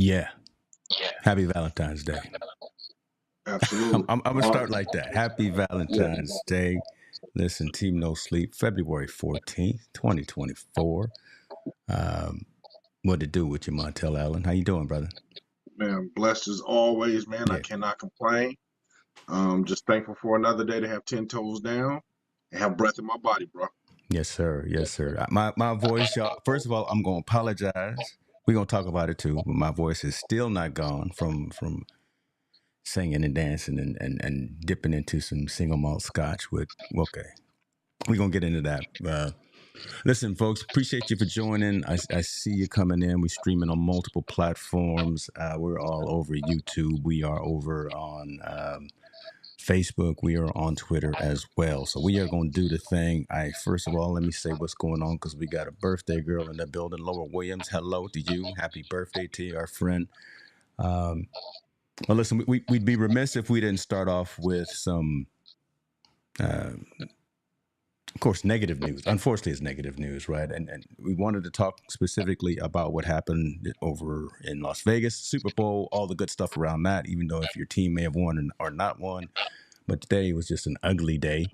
Yeah. Happy Valentine's Day. Absolutely. I'm going to start like that. Happy Valentine's Day. Listen, Team No Sleep, February 14th, 2024. What to do with you, Montel Allen? How you doing, brother? Man, blessed as always, man. Yeah. I cannot complain. Just thankful for another day to have 10 toes down and have breath in my body, bro. Yes, sir. Yes, sir. My voice, y'all. First of all, I'm going to apologize. We're going to talk about it too, but my voice is still not gone from singing and dancing and dipping into some single malt scotch with, okay. We're going to get into that. Listen, folks, appreciate you for joining. I see you coming in. We're streaming on multiple platforms. We're all over YouTube. We are over on Facebook. We are on Twitter as well. So we are going to do the thing. First of all, let me say what's going on because we got a birthday girl in the building. Laura Williams, hello to you. Happy birthday to you, our friend. Well, listen, we'd be remiss if we didn't start off with some... of course, negative news. Unfortunately, it's negative news, right? And we wanted to talk specifically about what happened over in Las Vegas, Super Bowl, all the good stuff around that, even though if your team may have won or not won. But today was just an ugly day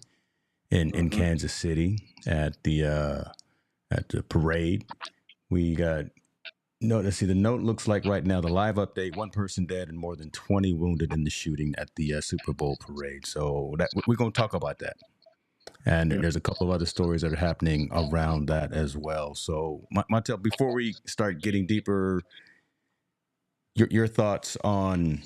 in Kansas City at the parade. We got... let's see, the note looks like right now, the live update, 1 person dead and more than 20 wounded in the shooting at the Super Bowl parade. So we're going to talk about that. And there's a couple of other stories that are happening around that as well. So, Montel, before we start getting deeper, your thoughts on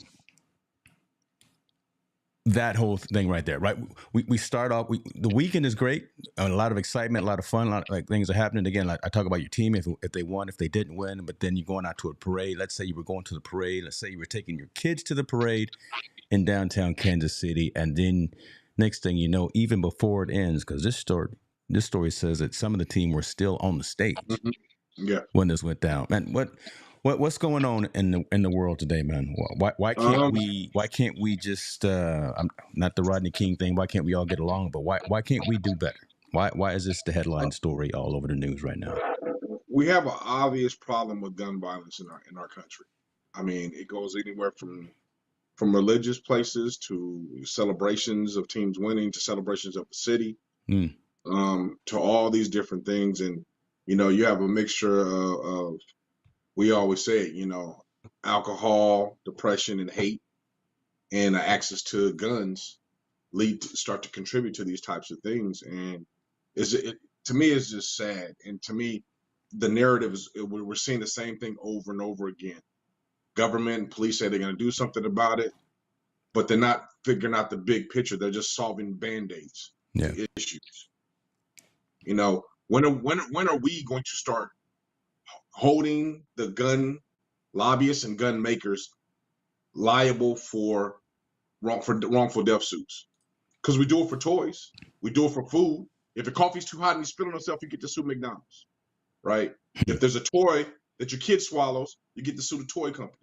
that whole thing right there, right? We start off, the weekend is great, a lot of excitement, a lot of fun, a lot of like things are happening. Again, like I talk about your team, if they won, if they didn't win, but then you're going out to a parade. Let's say you were going to the parade. Let's say you were taking your kids to the parade in downtown Kansas City, and then next thing you know, even before it ends, because this story says that some of the team were still on the stage when this went down. Man, what's going on in the world today, man? Why can't we just not the Rodney King thing? Why can't we all get along? But why can't we do better? Why is this the headline story all over the news right now? We have an obvious problem with gun violence in our country. I mean, it goes anywhere from religious places to celebrations of teams winning to celebrations of the city, to all these different things. And, you have a mixture of we always say it, alcohol, depression, and hate, and access to guns start to contribute to these types of things. And to me, it's just sad. And to me, the narrative is we're seeing the same thing over and over again. Government and police say they're going to do something about it, but they're not figuring out the big picture. They're just solving band-aids to issues. When are we going to start holding the gun lobbyists and gun makers liable for wrongful death suits? Because we do it for toys, we do it for food. If the coffee's too hot and you spill on yourself, you get to sue McDonald's, right? If there's a toy that your kid swallows, you get to sue the toy company.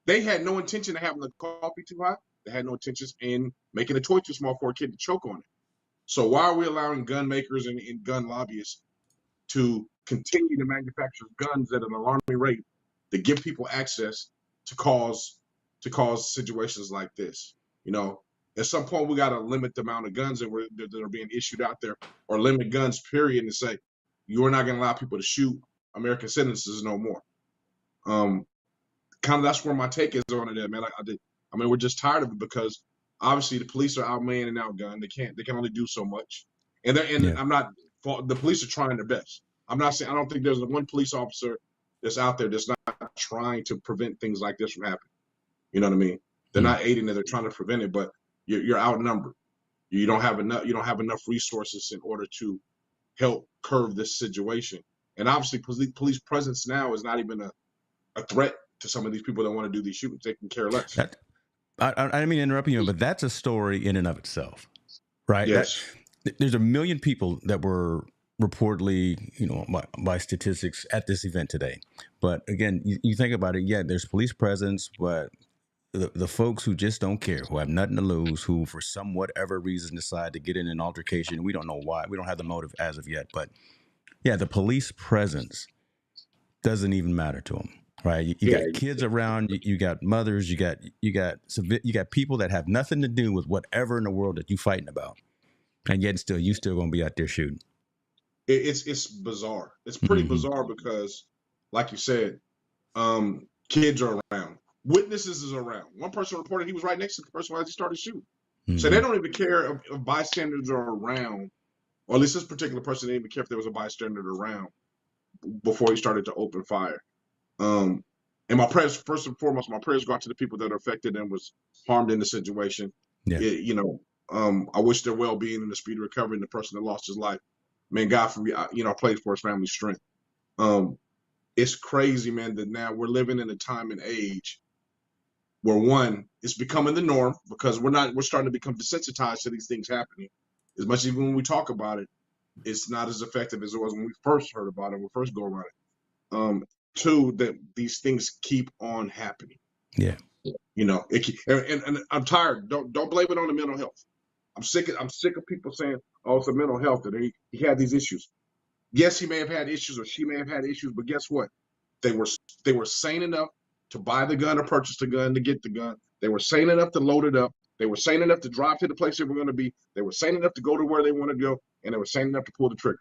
They had no intention of having the coffee too hot. They had no intentions in making a toy too small for a kid to choke on it. So why are we allowing gun makers and gun lobbyists to continue to manufacture guns at an alarming rate to give people access to cause situations like this? At some point we got to limit the amount of guns that are being issued out there, or limit guns, period, and say you're not going to allow people to shoot American citizens no more. Kind of that's where my take is on it, man. We're just tired of it because obviously the police are outmanned and outgunned. They can only do so much. And the police are trying their best. I'm not saying, I don't think there's one police officer that's out there that's not trying to prevent things like this from happening. You know what I mean? They're not aiding it, they're trying to prevent it, but you're outnumbered. You don't have enough resources in order to help curb this situation. And obviously police presence now is not even a threat to some of these people that want to do these shootings. They can care less. I didn't mean to interrupt you, but that's a story in and of itself, right? Yes. There's a million people that were reportedly, by statistics at this event today. But again, you think about it, there's police presence, but the folks who just don't care, who have nothing to lose, who for some whatever reason decide to get in an altercation, we don't know why, we don't have the motive as of yet, but the police presence doesn't even matter to them. right? You got kids around, you got mothers, you got people that have nothing to do with whatever in the world that you fighting about, and yet still you still gonna be out there shooting. It's bizarre. It's pretty bizarre because, like you said, kids are around, witnesses is around. One person reported he was right next to the person as he started shooting. So they don't even care if bystanders are around, or at least this particular person didn't even care if there was a bystander around before he started to open fire. And my prayers, first and foremost, my prayers go out to the people that are affected and was harmed in the situation. Yeah. I wish their well-being and the speedy recovery and the person that lost his life. Man, God, I pray for his family's strength. It's crazy, man, that now we're living in a time and age where one, it's becoming the norm because we're starting to become desensitized to these things happening. As much as even when we talk about it, it's not as effective as it was when we first heard about it, when we first go around it. Two, that these things keep on happening. Yeah. And I'm tired. Don't blame it on the mental health. I'm sick of people saying, "Oh, it's a mental health that he had these issues." Yes, he may have had issues, or she may have had issues, but guess what? They were sane enough to buy the gun or purchase the gun to get the gun. They were sane enough to load it up. They were sane enough to drive to the place they were going to be. They were sane enough to go to where they want to go, and they were sane enough to pull the trigger.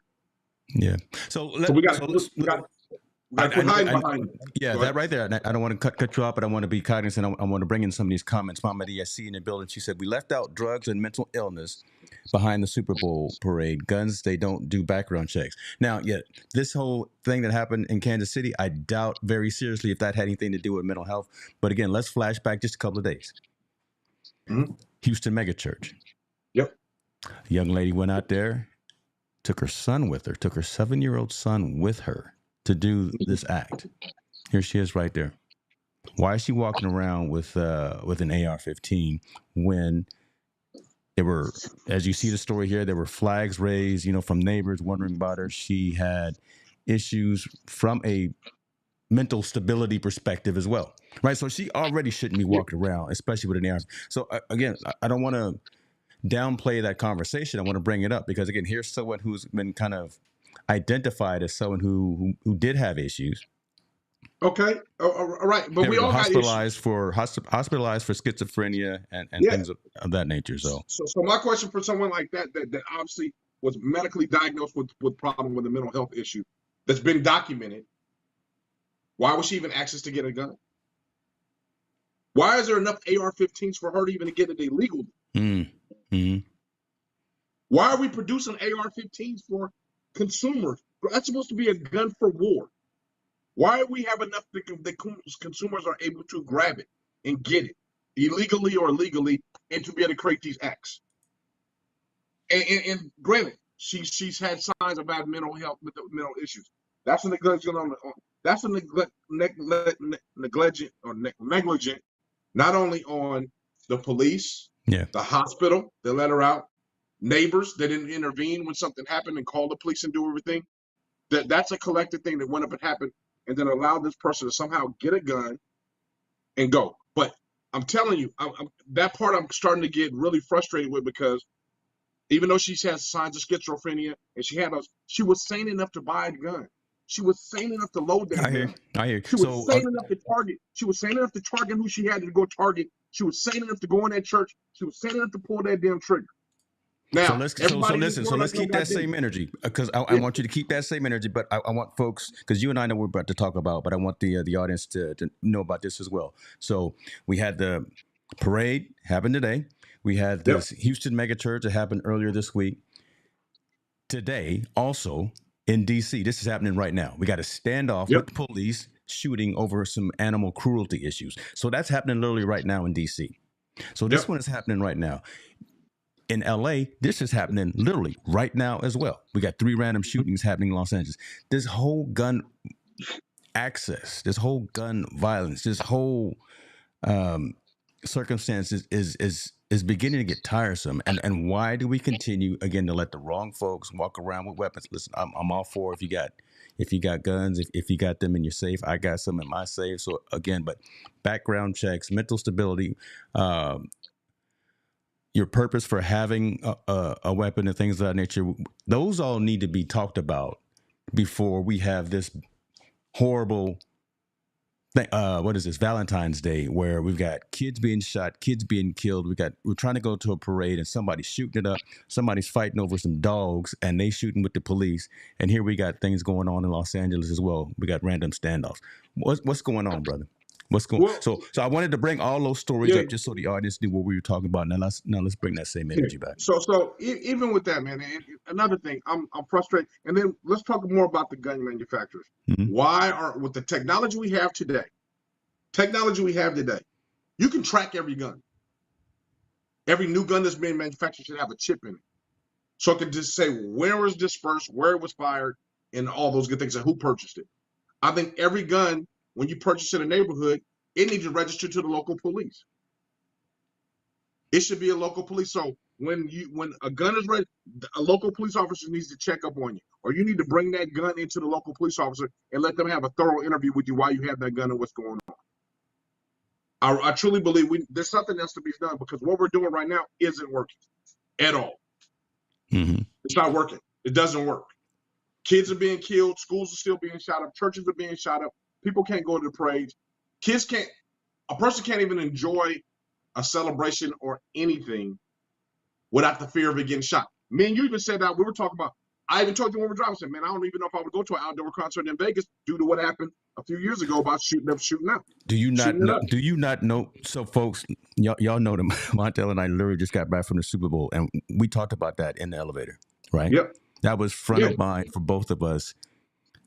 Yeah. So we got to quit hiding behind it. Yeah, that right there. I don't want to cut you off, but I want to be cognizant. I want to bring in some of these comments. Mama DSC in the building. She said, "We left out drugs and mental illness behind the Super Bowl parade. Guns, they don't do background checks." Now, this whole thing that happened in Kansas City, I doubt very seriously if that had anything to do with mental health. But again, let's flash back just a couple of days. Houston Megachurch. Yep. A young lady went out there, took her son with her, took her 7-year-old son with her to do this act. Here she is right there. Why is she walking around with an AR-15 when there were, as you see the story here, there were flags raised, from neighbors wondering about her. She had issues from a mental stability perspective as well, right? So she already shouldn't be walking around, especially with an AR. So again, I don't want to downplay that conversation. I want to bring it up because again, here's someone who's been kind of identified as someone who did have issues. Okay, all right, but we all hospitalized for schizophrenia and things of that nature. So my question for someone like that obviously was medically diagnosed with problem with a mental health issue that's been documented. Why was she even access to get a gun? Why is there enough AR-15s for her to even get it illegally? Why are we producing AR-15s for consumers? That's supposed to be a gun for war. Why do we have enough that consumers are able to grab it and get it illegally or legally and to be able to create these acts? And granted, she's had signs of bad mental health, mental issues. That's a negligent negligent, not only on the police, the hospital that let her out, neighbors that didn't intervene when something happened and call the police and do everything. That's a collective thing that went up and happened and then allowed this person to somehow get a gun and go. But I'm telling you, that part I'm starting to get really frustrated with because even though she has signs of schizophrenia and she was sane enough to buy a gun. She was sane enough to load that gun. I hear. She was sane enough to target. She was sane enough to target who she had to go target. She was sane enough to go in that church. She was sane enough to pull that damn trigger. Now, let's keep that same energy because I want you to keep that same energy. But I want folks, because you and I know what we're about to talk about, but I want the audience to know about this as well. So we had the parade happen today. We had this Houston megachurch that happened earlier this week. Today, also in D.C., this is happening right now. We got a standoff with the police shooting over some animal cruelty issues. So that's happening literally right now in D.C. So this one is happening right now. In LA, this is happening literally right now as well. We got 3 random shootings happening in Los Angeles. This whole gun access, this whole gun violence, this whole circumstance is beginning to get tiresome. And why do we continue again to let the wrong folks walk around with weapons? Listen, I'm all for if you got guns, if you got them in your safe. I got some in my safe. So again, but background checks, mental stability, your purpose for having a weapon and things of that nature, those all need to be talked about before we have this horrible what is this, Valentine's Day, where we've got kids being shot, kids being killed. We're trying to go to a parade and somebody's shooting it up. Somebody's fighting over some dogs and they shooting with the police. And here we got things going on in Los Angeles as well. We got random standoffs. What's going on, brother? What's going? Well, So I wanted to bring all those stories yeah, up just so the audience knew what we were talking about. Now let's bring that same yeah. energy back. So even with that, man, and another thing, I'm frustrated. And then let's talk more about the gun manufacturers. Mhm. Why are with the technology we have today? You can track every gun. Every new gun that's being manufactured should have a chip in it. So it can just say where it was dispersed, where it was fired, and all those good things, and who purchased it. I think every gun, when you purchase in a neighborhood, it needs to register to the local police. It should be a local police. So when a gun is ready, a local police officer needs to check up on you, or you need to bring that gun into the local police officer and let them have a thorough interview with you while you have that gun and what's going on. I truly believe there's something else to be done, because what we're doing right now isn't working at all. Mm-hmm. It's not working. It doesn't work. Kids are being killed. Schools are still being shot up. Churches are being shot up. People can't go to the parades. A person can't even enjoy a celebration or anything without the fear of it getting shot. Me and you even said that. We were talking about, I even told you when we were driving, I said, man, I don't even know if I would go to an outdoor concert in Vegas due to what happened a few years ago about shooting out. Do you not know? So, folks, y'all know that Montel and I literally just got back from the Super Bowl, and we talked about that in the elevator, right? Yep. That was front of mind for both of us.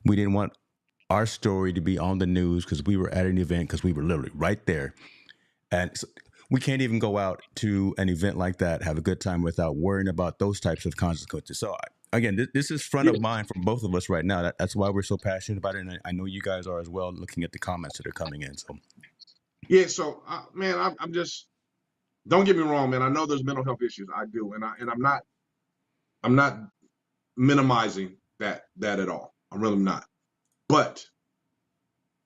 We didn't want our story to be on the news because we were at an event, because we were literally right there. And so we can't even go out to an event like that, have a good time without worrying about those types of consequences. So again, this is front of mind for both of us right now. That's why we're so passionate about it. And I know you guys are as well, looking at the comments that are coming in. So yeah, so man, I'm just, don't get me wrong, man. I know there's mental health issues. I do, and I'm not minimizing that at all. I'm really not. But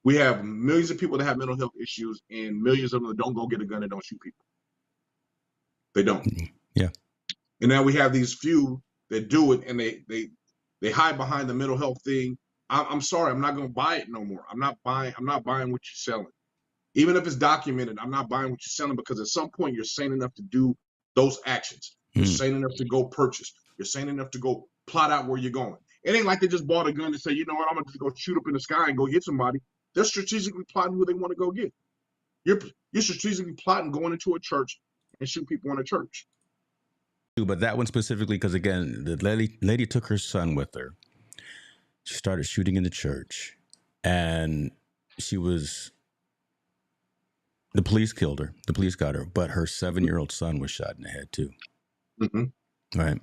we have millions of people that have mental health issues, and millions of them that don't go get a gun and don't shoot people. They don't. Yeah. And now we have these few that do it, and they hide behind the mental health thing. I'm sorry, I'm not going to buy it no more. I'm not buying what you're selling. Even if it's documented, I'm not buying what you're selling, because at some point you're sane enough to do those actions. You're sane enough to go purchase. You're sane enough to go plot out where you're going. It ain't like they just bought a gun and say, you know what, I'm going to just go shoot up in the sky and go hit somebody. They're strategically plotting who they want to go get. You're strategically plotting going into a church and shoot people in a church. But that one specifically, because again, the lady took her son with her. She started shooting in the church, and the police killed her. The police got her, but her 7-year-old son was shot in the head too. Mm-hmm. Right.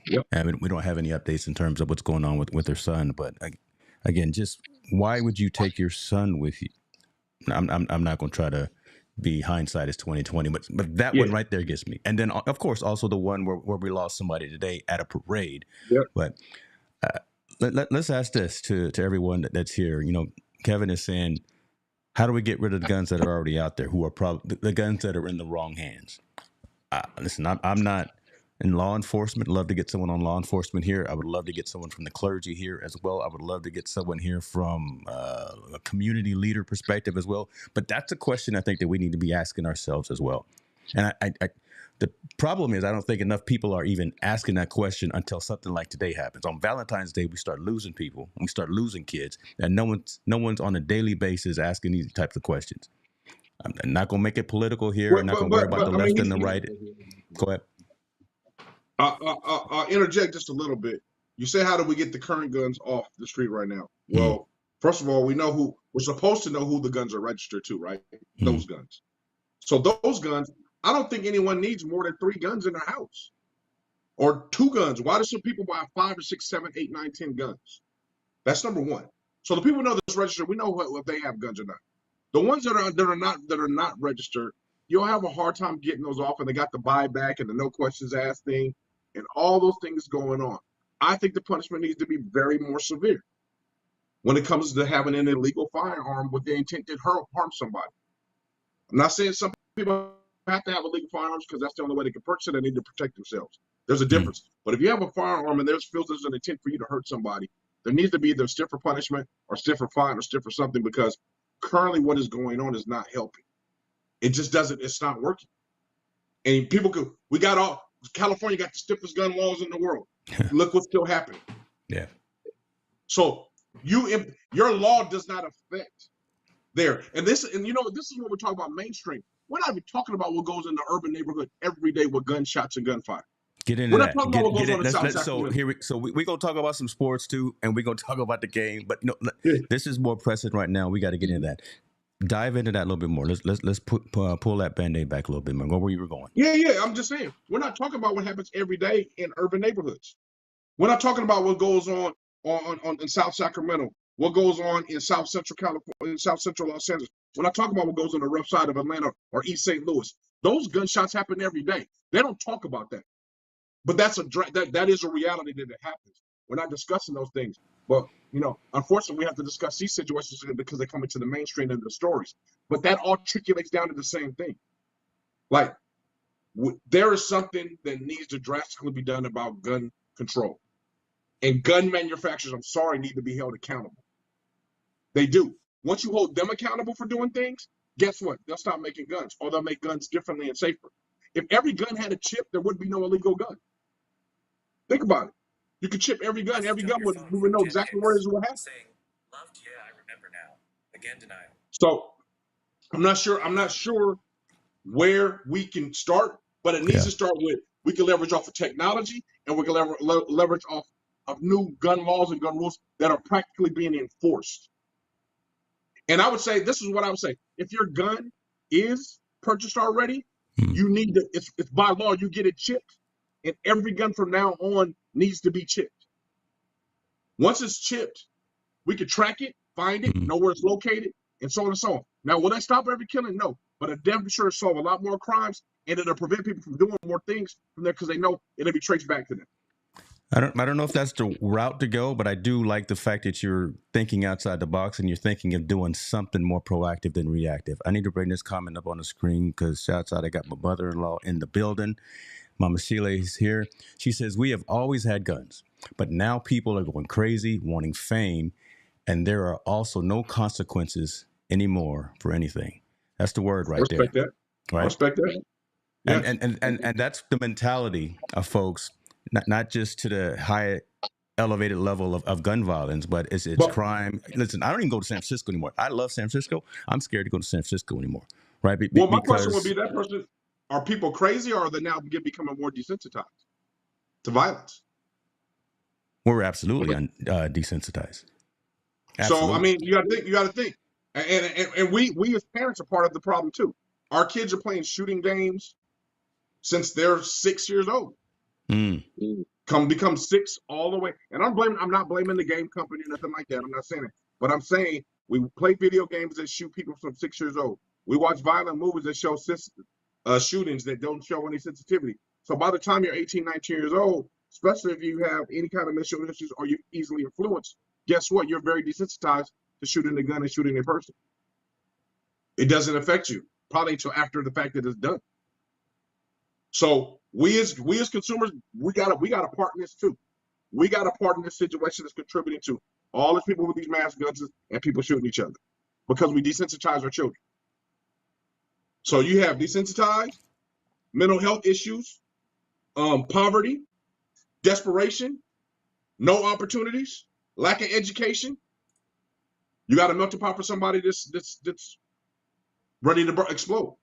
Yep. And we don't have any updates in terms of what's going on with her son. But again, just why would you take your son with you? I'm not going to try to be hindsight is 2020, but that one right there gets me. And then of course also the one where we lost somebody today at a parade. Yep. But let's ask this to everyone that's here. You know, Kevin is saying, how do we get rid of the guns that are already out there, who are probably the guns that are in the wrong hands? Listen, I'm not in law enforcement. Love to get someone on law enforcement here. I would love to get someone from the clergy here as well. I would love to get someone here from a community leader perspective as well. But that's a question I think that we need to be asking ourselves as well. And the problem is, I don't think enough people are even asking that question until something like today happens. On Valentine's Day, we start losing people. We start losing kids, and no one's on a daily basis asking these types of questions. I'm not going to make it political here. I'm not going to worry about the left and the right. Go ahead. I'll interject just a little bit. You say, how do we get the current guns off the street right now? Well, first of all, we're supposed to know who the guns are registered to, right? Those guns. So those guns, I don't think anyone needs more than 3 guns in their house, or 2 guns. Why do some people buy 5 or 6, 7, 8, 9, 10 guns? That's number one. So the people know this registered. We know if they have guns or not. The ones that are not registered, you'll have a hard time getting those off, and they got the buyback and the no questions asked thing, and all those things going on. I think the punishment needs to be very more severe when it comes to having an illegal firearm with the intent to harm somebody. I'm not saying some people have to have illegal firearms because that's the only way they can purchase it. They need to protect themselves. There's a difference. But if you have a firearm and there's an intent for you to hurt somebody, there needs to be either stiffer punishment or stiffer fine or stiffer something, because currently what is going on is not helping. It just doesn't. It's not working. And California got the stiffest gun laws in the world. Look what's still happening. Yeah. So your law does not affect there. And this is what we're talking about mainstream. We're not even talking about what goes in the urban neighborhood every day with gunshots and gunfire. Get into that. We're not talking about what goes on in South Sacramento. So we're gonna talk about some sports too, and we're gonna talk about the game. But this is more pressing right now. We got to get into that. Dive into that a little bit more. Let's pull that Band-Aid back a little bit more. Go where you were going. Yeah. I'm just saying we're not talking about what happens every day in urban neighborhoods. We're not talking about what goes on in South Sacramento, what goes on in South Central California, in South Central Los Angeles. We're not talking about what goes on the rough side of Atlanta or East St. Louis. Those gunshots happen every day. They don't talk about that, but that is a reality that it happens. We're not discussing those things, but unfortunately, we have to discuss these situations because they come into the mainstream of the stories. But that all trickulates down to the same thing. Like there is something that needs to drastically be done about gun control. And gun manufacturers, I'm sorry, need to be held accountable. They do. Once you hold them accountable for doing things, guess what? They'll stop making guns, or they'll make guns differently and safer. If every gun had a chip, there would be no illegal gun. Think about it. You could chip every gun. Every gun would know exactly where it is, what happened. Loved, yeah, I remember now. Again, denial. So I'm not sure where we can start, but it needs to start with we can leverage off of technology, and we can leverage off of new gun laws and gun rules that are practically being enforced. And I would say, this is what I would say. If your gun is purchased already, you need to, it's by law, you get it chipped. And every gun from now on needs to be chipped. Once it's chipped, we can track it, find it, know where it's located, and so on and so on. Now, will that stop every killing? No. But it definitely sure solve a lot more crimes, and it'll prevent people from doing more things from there because they know it'll be traced back to them. I don't know if that's the route to go, but I do like the fact that you're thinking outside the box and you're thinking of doing something more proactive than reactive. I need to bring this comment up on the screen because shouts out, I got my mother-in-law in the building. Mama Sheila is here. She says, we have always had guns, but now people are going crazy, wanting fame, and there are also no consequences anymore for anything. That's the word right there. That. Right? I respect that. Yeah. And that's the mentality of folks. Not just to the high elevated level of gun violence, but it's crime. Listen, I don't even go to San Francisco anymore. I love San Francisco. I'm scared to go to San Francisco anymore. Right? My question would be that person, are people crazy or are they now becoming more desensitized to violence? We're absolutely desensitized. Absolutely. So, I mean, you got to think. And we as parents are part of the problem too. Our kids are playing shooting games since they're 6 years old. Become 6 all the way. And I'm not blaming the game company or nothing like that. I'm not saying it. But I'm saying we play video games that shoot people from 6 years old. We watch violent movies that show shootings that don't show any sensitivity. So by the time you're 18, 19 years old, especially if you have any kind of mental issues or you're easily influenced, guess what? You're very desensitized to shooting a gun and shooting a person. It doesn't affect you probably until after the fact that it's done. So we as consumers, we got a part in this too. We got a part in this situation that's contributing to all these people with these mass guns and people shooting each other because we desensitize our children. So you have desensitized, mental health issues, poverty, desperation, no opportunities, lack of education. You got a melting pot for somebody that's ready to explode.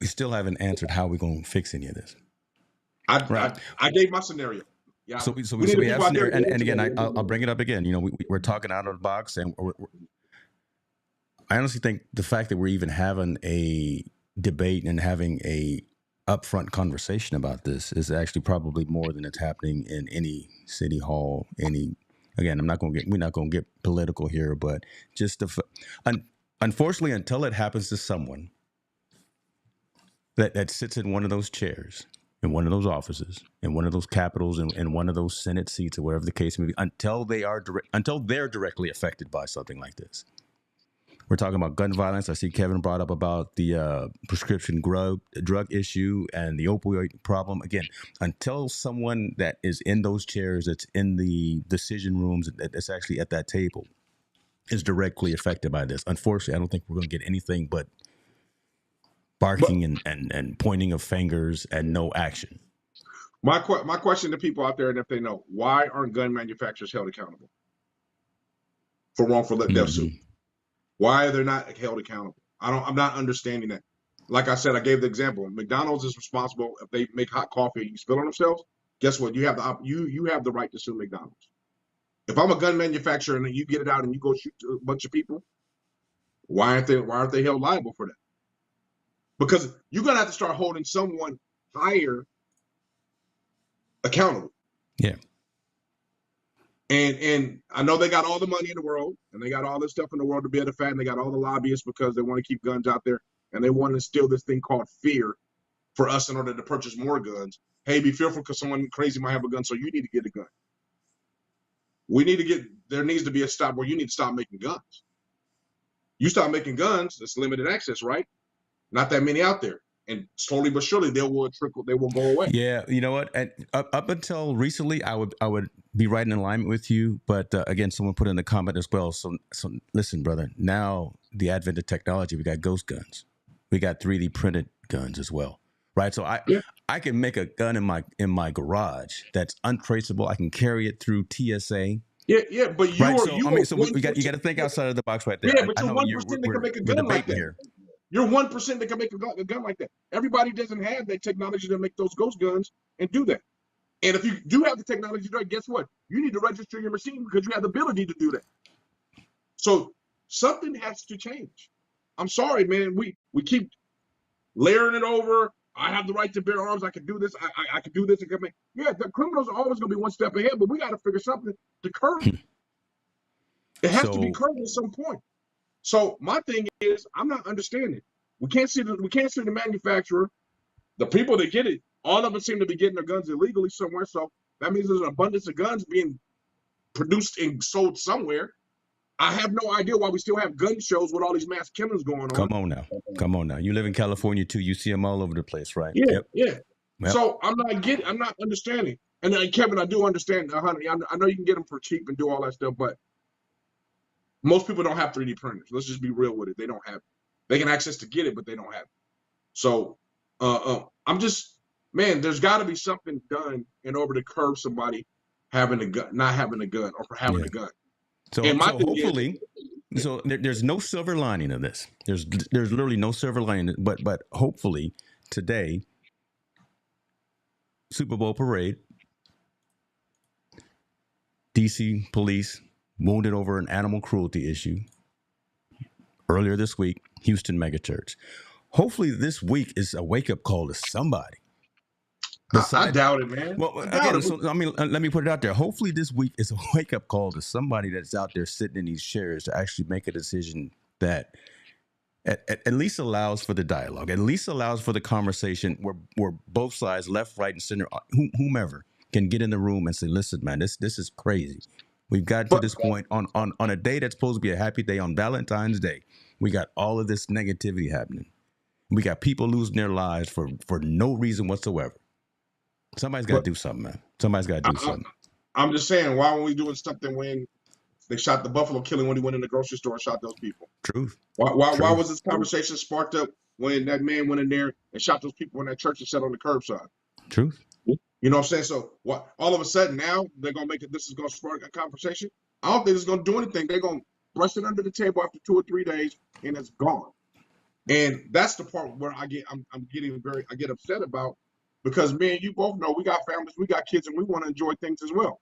We still haven't answered how we're going to fix any of this. I gave my scenario. Yeah. So we have scenario, and again, I'll bring it up again. We're talking out of the box, and I honestly think the fact that we're even having a debate and having a upfront conversation about this is actually probably more than it's happening in any city hall. Again, we're not going to get political here, but just unfortunately, until it happens to someone that sits in one of those chairs, in one of those offices, in one of those capitals, in one of those Senate seats, or whatever the case may be, until they're directly affected by something like this. We're talking about gun violence. I see Kevin brought up about the prescription drug issue and the opioid problem. Again, until someone that is in those chairs, that's in the decision rooms, that's actually at that table, is directly affected by this. Unfortunately, I don't think we're going to get anything but But barking and pointing of fingers and no action. my question to people out there, and if they know, why aren't gun manufacturers held accountable for wrongful death suit? Why are they not held accountable? I'm not understanding that. Like I said, I gave the example. McDonald's is responsible if they make hot coffee and you spill on themselves. Guess what? You have the right to sue McDonald's. If I'm a gun manufacturer and you get it out and you go shoot a bunch of people, why aren't they held liable for that? Because you're gonna have to start holding someone higher accountable. Yeah. And I know they got all the money in the world and they got all this stuff in the world to be able to fight, and they got all the lobbyists because they want to keep guns out there and they want to instill this thing called fear for us in order to purchase more guns. Hey, be fearful because someone crazy might have a gun, so you need to get a gun. There needs to be a stop where you need to stop making guns. You stop making guns, it's limited access, right? Not that many out there. And slowly but surely they will go away. Yeah, you know what? Up until recently, I would be right in alignment with you. But again, someone put in the comment as well. So listen, brother. Now the advent of technology, we got ghost guns, we got 3D printed guns as well, right? So I can make a gun in my garage that's untraceable. I can carry it through TSA. Yeah, but you got to think outside of the box right there. Yeah, but you're 1% that can make a gun like that. Here. You're 1% that can make a gun like that. Everybody doesn't have that technology to make those ghost guns and do that. And if you do have the technology, guess what? You need to register your machine because you have the ability to do that. So something has to change. I'm sorry, man. We keep layering it over. I have the right to bear arms. I can do this. I can do this. Yeah, the criminals are always going to be one step ahead, but we got to figure something to curb it. It has to be curbed at some point. So my thing is, I'm not understanding. We can't see the manufacturer, the people that get it. All of them seem to be getting their guns illegally somewhere. So that means there's an abundance of guns being produced and sold somewhere. I have no idea why we still have gun shows with all these mass killings going on. Come on now. You live in California too. You see them all over the place, right? Yeah, yeah. Yep. So I'm not understanding. And then Kevin, I do understand, honey. I know you can get them for cheap and do all that stuff, but most people don't have 3D printers. Let's just be real with it. They don't have it. They can access to get it, but they don't have it. So I'm just, man, there's got to be something done in order to curb somebody having a gun, not having a gun, or for having a gun. So hopefully, there's no silver lining of this. There's literally no silver lining. But hopefully today, Super Bowl parade, DC police wounded over an animal cruelty issue. Earlier this week, Houston megachurch. Hopefully this week is a wake-up call to somebody. I doubt it, man. Well, again, let me put it out there. Hopefully this week is a wake-up call to somebody that's out there sitting in these chairs to actually make a decision that at least allows for the dialogue, at least allows for the conversation where both sides, left, right, and center, whomever, can get in the room and say, listen, man, this is crazy. We've got to this point on a day that's supposed to be a happy day, on Valentine's Day. We got all of this negativity happening. We got people losing their lives for no reason whatsoever. Somebody's got to do something, man. Somebody's got to do something. I'm just saying, why weren't we doing something when they shot the Buffalo killing when he went in the grocery store and shot those people? Truth. Why was this conversation sparked up when that man went in there and shot those people in that church and sat on the curbside? Truth. You know what I'm saying? So what? All of a sudden now they're gonna make it. This is gonna spark a conversation. I don't think it's gonna do anything. They're gonna brush it under the table after 2 or 3 days, and it's gone. And that's the part where I get upset about, because me and you both know we got families, we got kids, and we want to enjoy things as well.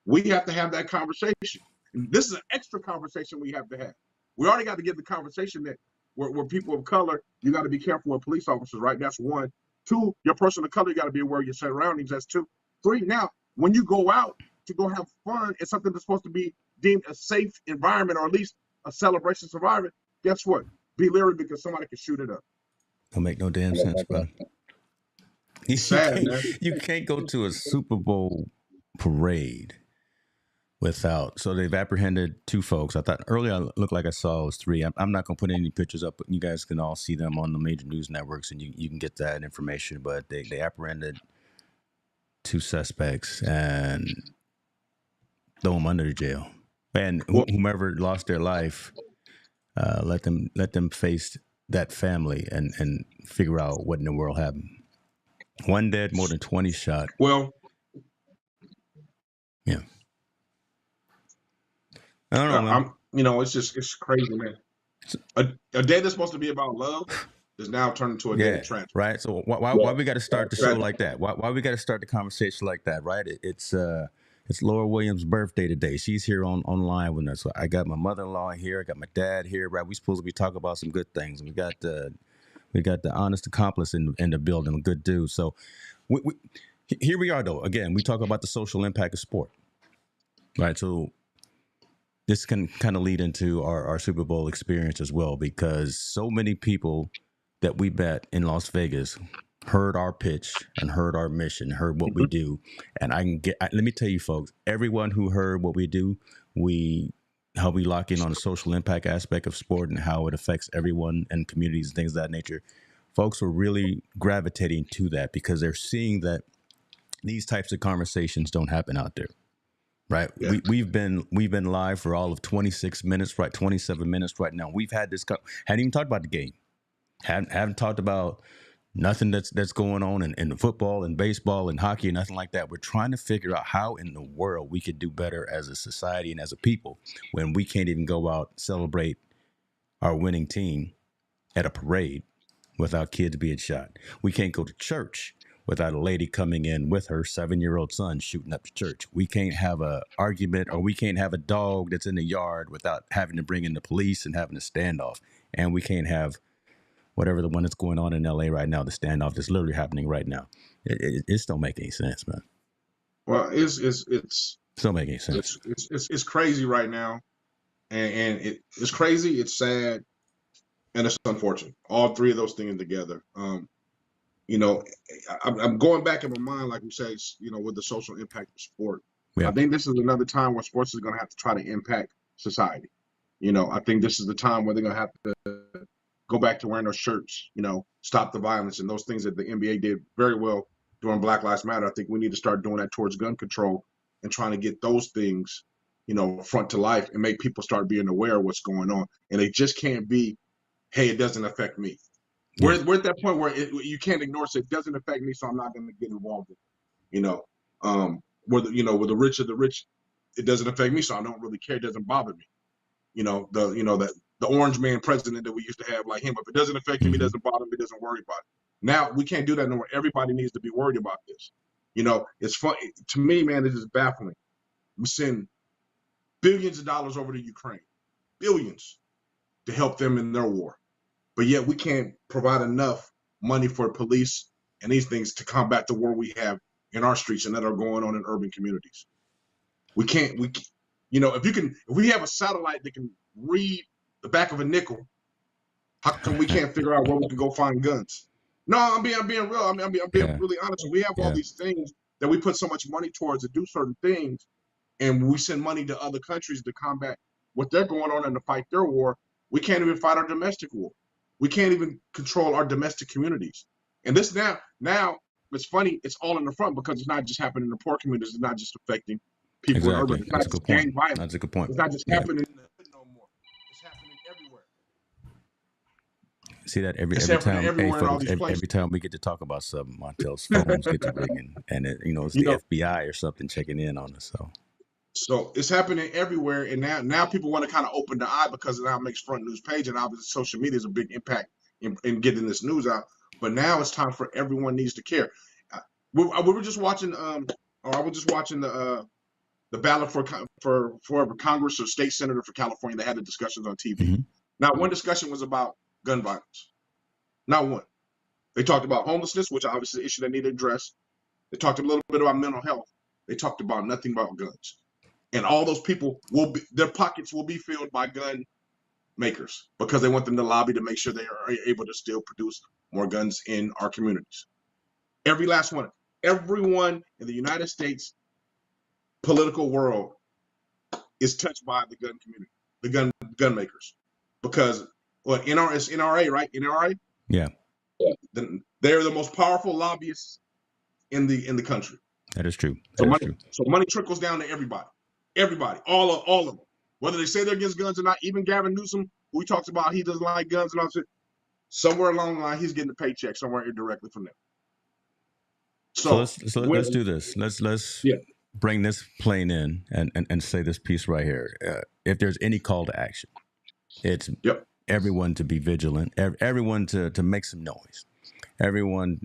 We have to have that conversation. And this is an extra conversation we have to have. We already got to get the conversation that we're people of color. You got to be careful with police officers, right? That's one. 2, your person of color, you got to be aware of your surroundings. That's 2. 3, now, when you go out to go have fun, it's something that's supposed to be deemed a safe environment, or at least a celebration environment. Guess what? Be leery because somebody can shoot it up. Don't make no damn sense, bro. You can't go to a Super Bowl parade without. So they've apprehended 2 folks. I thought earlier it looked like I saw it was 3. I'm not going to put any pictures up, but you guys can all see them on the major news networks, and you can get that information. But they apprehended 2 suspects and throw them under the jail. And Well, whomever lost their life, let them face that family and figure out what in the world happened. One dead, more than 20 shot. well, Yeah. I don't know, man. it's crazy, man. A day that's supposed to be about love is now turned into a day Yeah, of tragedy. right. So why we got to start the show like that? Why we got to start the conversation like that? Right? It's Laura Williams' birthday today. She's here online with us. So I got my mother-in-law here. I got my dad here. Right? We supposed to be talking about some good things. We got the honest accomplice in the building, a good dude. So here we are though. Again, we talk about the social impact of sport. Right. So this can kind of lead into our Super Bowl experience as well, because so many people that we bet in Las Vegas heard our pitch and heard our mission, heard what we do. And let me tell you folks, everyone who heard what we do, how we lock in on the social impact aspect of sport and how it affects everyone and communities and things of that nature. Folks were really gravitating to that because they're seeing that these types of conversations don't happen out there. Right. Yeah. We've been live for all of 26 minutes, right? 27 minutes right now. We've had this, hadn't even talked about the game. Haven't talked about nothing that's going on in football and baseball and hockey and nothing like that. We're trying to figure out how in the world we could do better as a society and as a people when we can't even go out, celebrate our winning team at a parade without kids being shot. We can't go to church without a lady coming in with her 7-year-old son shooting up the church. We can't have an argument, or we can't have a dog that's in the yard without having to bring in the police and having a standoff. And we can't have whatever the one that's going on in LA right now, the standoff that's literally happening right now. It just don't make any sense, man. Well, it's don't make any sense. It's crazy right now, and it's crazy. It's sad, and it's unfortunate. All three of those things together. I'm going back in my mind, like we say, with the social impact of sport. Yeah. I think this is another time where sports is going to have to try to impact society. I think this is the time where they're going to have to go back to wearing those shirts, stop the violence and those things that the NBA did very well during Black Lives Matter. I think we need to start doing that towards gun control and trying to get those things, front to life and make people start being aware of what's going on. And it just can't be, hey, it doesn't affect me. Yeah. We're at that point where you can't ignore it. It doesn't affect me, so I'm not going to get involved in it. With the rich of the rich, it doesn't affect me, so I don't really care. It doesn't bother me. The orange man president that we used to have, like him, if it doesn't affect him, it doesn't bother him, it doesn't worry about it. Now we can't do that no more. Everybody needs to be worried about this. It's fun to me, man. This is baffling. We send billions of dollars over to Ukraine, billions, to help them in their war. But yet we can't provide enough money for police and these things to combat the war we have in our streets and that are going on in urban communities. If we have a satellite that can read the back of a nickel, how come we can't figure out where we can go find guns? No, I'm being real. I'm being really honest. We have all these things that we put so much money towards to do certain things, and we send money to other countries to combat what they're going on and to fight their war. We can't even fight our domestic war. We can't even control our domestic communities. And this now it's funny. It's all in the front because it's not just happening in the poor communities. It's not just affecting people in urban. It's not just gang violence. That's a good point. It's not just happening in the hood no more. It's happening everywhere. See that every time, every time we get to talk about something, Montel's phones get to ringing, and it's the FBI or something checking in on us. So it's happening everywhere, and now people want to kind of open the eye because it now makes front news page, and obviously social media is a big impact in getting this news out. But now it's time for everyone needs to care. We were just watching, I was just watching the ballot for Congress or state senator for California. They had the discussions on TV. Mm-hmm. Now, one discussion was about gun violence. Not one. They talked about homelessness, which obviously is an issue that needed addressed. They talked a little bit about mental health. They talked about nothing about guns. And all those people their pockets will be filled by gun makers because they want them to lobby to make sure they are able to still produce more guns in our communities. Every last one. Everyone in the United States political world is touched by the gun community, the gun makers. Because it's NRA, right? NRA? Yeah. They're the most powerful lobbyists in the country. That is true. So money trickles down to everybody. Everybody, all of them. Whether they say they're against guns or not, even Gavin Newsom, who he talks about he doesn't like guns and all that, somewhere along the line, he's getting a paycheck somewhere indirectly from them. So let's do this. Let's yeah. bring this plane in and say this piece right here. If there's any call to action, it's everyone to be vigilant, everyone to make some noise. Everyone,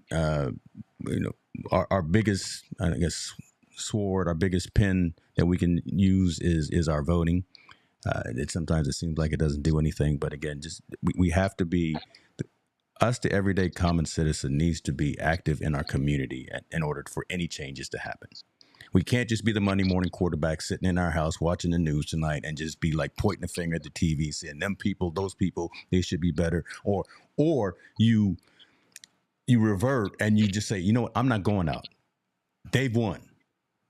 our biggest, I guess, sword, our biggest pen that we can use is our voting. Sometimes it seems like it doesn't do anything, but again, just we have to be. Us, the everyday common citizen, needs to be active in our community in order for any changes to happen. We can't just be the Monday morning quarterback sitting in our house watching the news tonight and just be like pointing a finger at the TV saying them people, those people, they should be better. Or you revert and you just say, you know what, I'm not going out. They've won.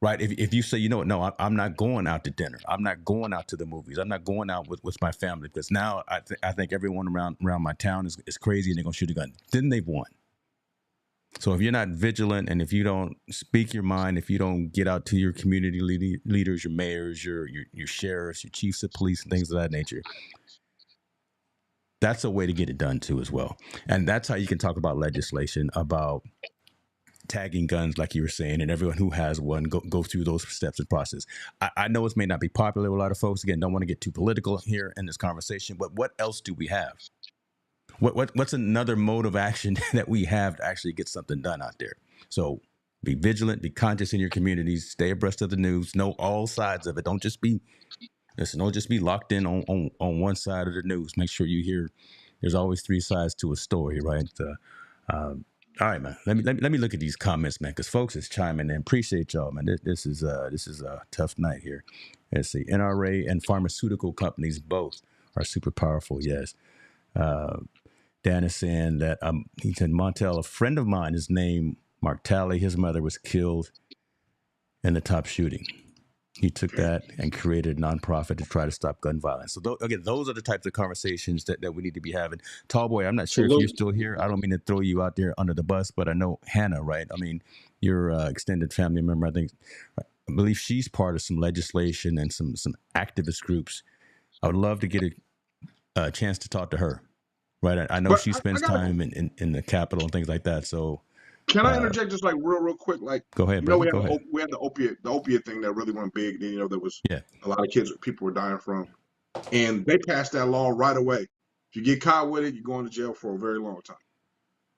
Right. If you say, you know what, no, I'm not going out to dinner. I'm not going out to the movies. I'm not going out with my family because now I think everyone around my town is crazy and they're going to shoot a gun. Then they've won. So if you're not vigilant and if you don't speak your mind, if you don't get out to your community leaders, your mayors, your sheriffs, your chiefs of police and things of that nature, that's a way to get it done too as well. And that's how you can talk about legislation, about tagging guns, like you were saying, and everyone who has one go through those steps and process. I know it may not be popular with a lot of folks. Again, don't want to get too political here in this conversation, but what else do we have? What's another mode of action that we have to actually get something done out there? So be vigilant, be conscious in your communities, stay abreast of the news, know all sides of it. Don't just be locked in on one side of the news. Make sure you hear there's always three sides to a story, right? All right, man. Let me look at these comments, man, because folks is chiming in. Appreciate y'all, man. This is a tough night here. Let's see. NRA and pharmaceutical companies both are super powerful. Yes. Dan is saying that he said Montel, a friend of mine, is named Mark Talley. His mother was killed in the top shooting. He took that and created a nonprofit to try to stop gun violence. So again, those are the types of conversations that we need to be having. Tallboy, I'm not sure if you're still here. I don't mean to throw you out there under the bus, but I know Hannah, right? I mean, your extended family member, I believe she's part of some legislation and some activist groups. I would love to get a chance to talk to her, right? I know she spends time in the Capitol and things like that. So can I interject just like real quick? Like, go ahead, brother. We had the opiate thing that really went big. You know, there was a lot of people were dying from, and they passed that law right away. If you get caught with it, you're going to jail for a very long time.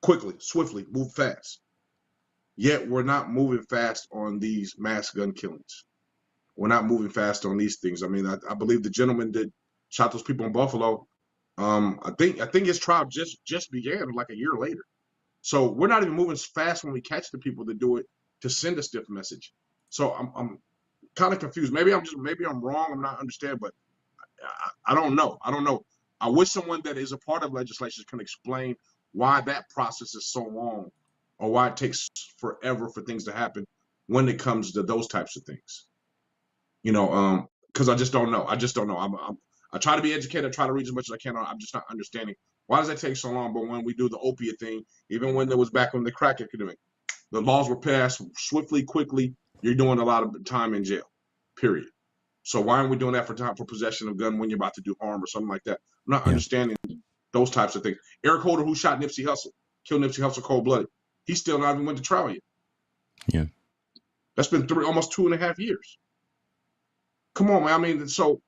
Quickly, swiftly, move fast. Yet we're not moving fast on these mass gun killings. We're not moving fast on these things. I mean, I believe the gentleman that shot those people in Buffalo. I think his trial just began like a year later. So we're not even moving fast when we catch the people that do it to send a stiff message. So I'm kind of confused. Maybe I'm wrong. I'm not understanding, but I don't know. I wish someone that is a part of legislation can explain why that process is so long, or why it takes forever for things to happen when it comes to those types of things. You know, because I just don't know. I try to be educated. I try to read as much as I can. I'm just not understanding. Why does that take so long? But when we do the opiate thing, even when it was back when the crack epidemic, the laws were passed swiftly, quickly. You're doing a lot of time in jail, period. So why aren't we doing that for possession of gun when you're about to do harm or something like that? I'm not understanding those types of things. Eric Holder, who shot Nipsey Hussle, killed Nipsey Hussle cold-blooded, he still not even went to trial yet. Yeah. That's been almost 2.5 years. Come on, man. I mean, so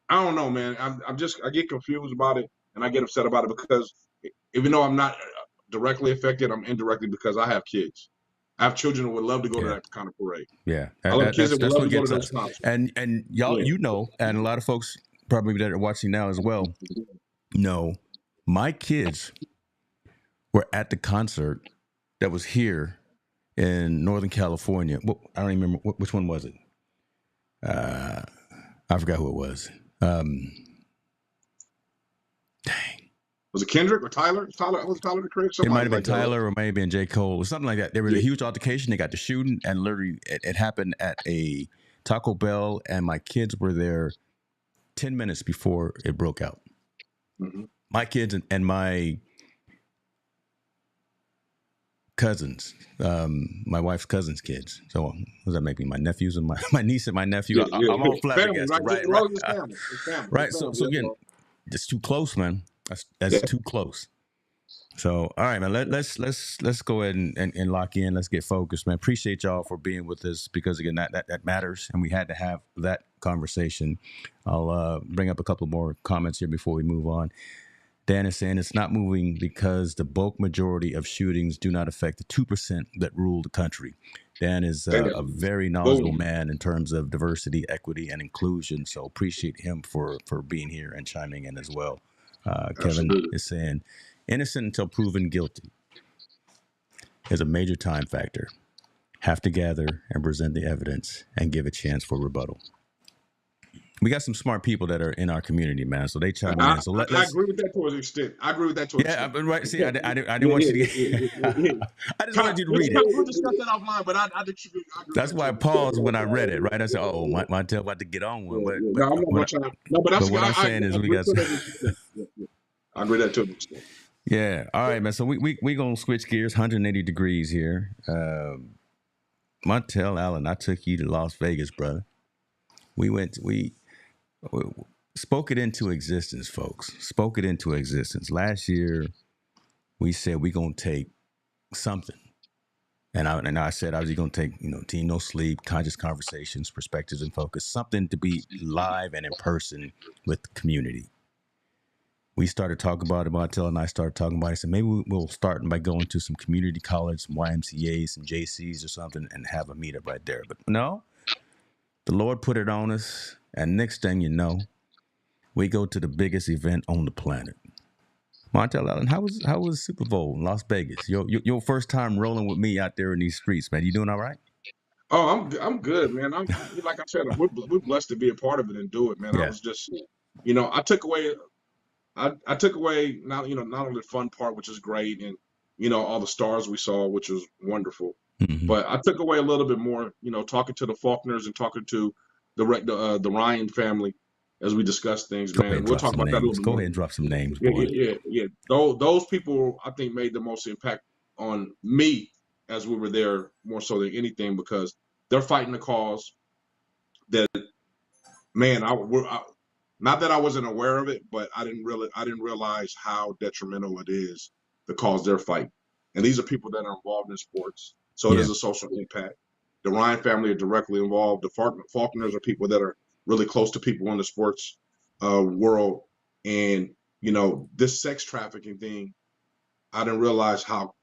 I don't know, man. I get confused about it. And I get upset about it because even though I'm not directly affected, I'm indirectly because I have kids. I have children who would love to go to that kind of parade. Yeah, I have kids that would love to go to those concerts. And y'all, and a lot of folks probably that are watching now as well know my kids were at the concert that was here in Northern California. I don't even remember which one was it. I forgot who it was. Dang. Was it Kendrick or Tyler? Was Tyler the Creator? It might have been Tyler or it might have been J. Cole or something like that. There was a huge altercation. They got to shooting, and literally it happened at a Taco Bell, and my kids were there 10 minutes before it broke out. My kids and my cousins, my wife's cousins' kids. So what does that make me? My nephews and my niece and my nephew. Yeah, yeah, I'm all family, flabbergasted. right? Right, Well, right, it's family. It's family. right. It's So family. That's again, all. it's too close, man. That's Yeah, too close. So, all right, man. Let's go ahead and lock in. Let's get focused, man. Appreciate y'all for being with us because again, that matters, and we had to have that conversation. I'll bring up a couple more comments here before we move on. Dan is saying it's not moving because the bulk majority of shootings do not affect the 2% that rule the country. Dan is a very knowledgeable boom. man in terms of diversity, equity, and inclusion. So appreciate him for being here and chiming in as well. Kevin Absolutely. is saying innocent until proven guilty is a major time factor. Have to gather and present the evidence and give a chance for rebuttal. We got some smart people that are in our community, man. So they chiming in. So I let's. agree with that to an extent. I agree with that to an Yeah, extent. but right. See, I didn't Yeah, want yeah, you to. yeah. I just wanted you to read it. We'll discuss that offline, but I think you I agree with That's that why to I an extent. paused when I read it. Right, I said, "Oh, Montel about to get on one." Yeah, But yeah. but No, I'm not what, gonna try. No, but but what I'm saying is, we agree got. to that to an extent. Yeah, yeah. I agree that to an extent. Yeah. All right, man. So we gonna switch gears, 180 degrees here. Montel Allen, I took you to Las Vegas, brother. We spoke it into existence, folks. Spoke it into existence. Last year, we said we gonna take something. And I said I was going to take, Team No Sleep, conscious conversations, perspectives, and focus, something to be live and in person with the community. We started talking about it, Montel and I started talking about it. I said, maybe we'll start by going to some community college, some YMCAs, some JCs or something, and have a meetup right there. But no, the Lord put it on us. And next thing you know, we go to the biggest event on the planet. Montel Allen, how was Super Bowl in Las Vegas? Your first time rolling with me out there in these streets, man. You doing all right? Oh, I'm good, man. I'm like I said, we're blessed to be a part of it and do it, man. I Yeah. was just, I took away I took away not only the fun part, which is great, and all the stars we saw, which was wonderful, Mm-hmm. but I took away a little bit more, talking to the Faulkners and talking to the Ryan family as we discuss things, Go ahead man. and We'll drop talk some about that a names. little bit Go more. ahead and drop some names, Yeah, boy. yeah. Those people I think made the most impact on me as we were there more so than anything because they're fighting the cause that, man, not that I wasn't aware of it, but I didn't realize how detrimental it is the cause they're fighting. And these are people that are involved in sports, so it is a social impact. The Ryan family are directly involved. The Faulkners are people that are really close to people in the sports world, and this sex trafficking thing, I didn't realize how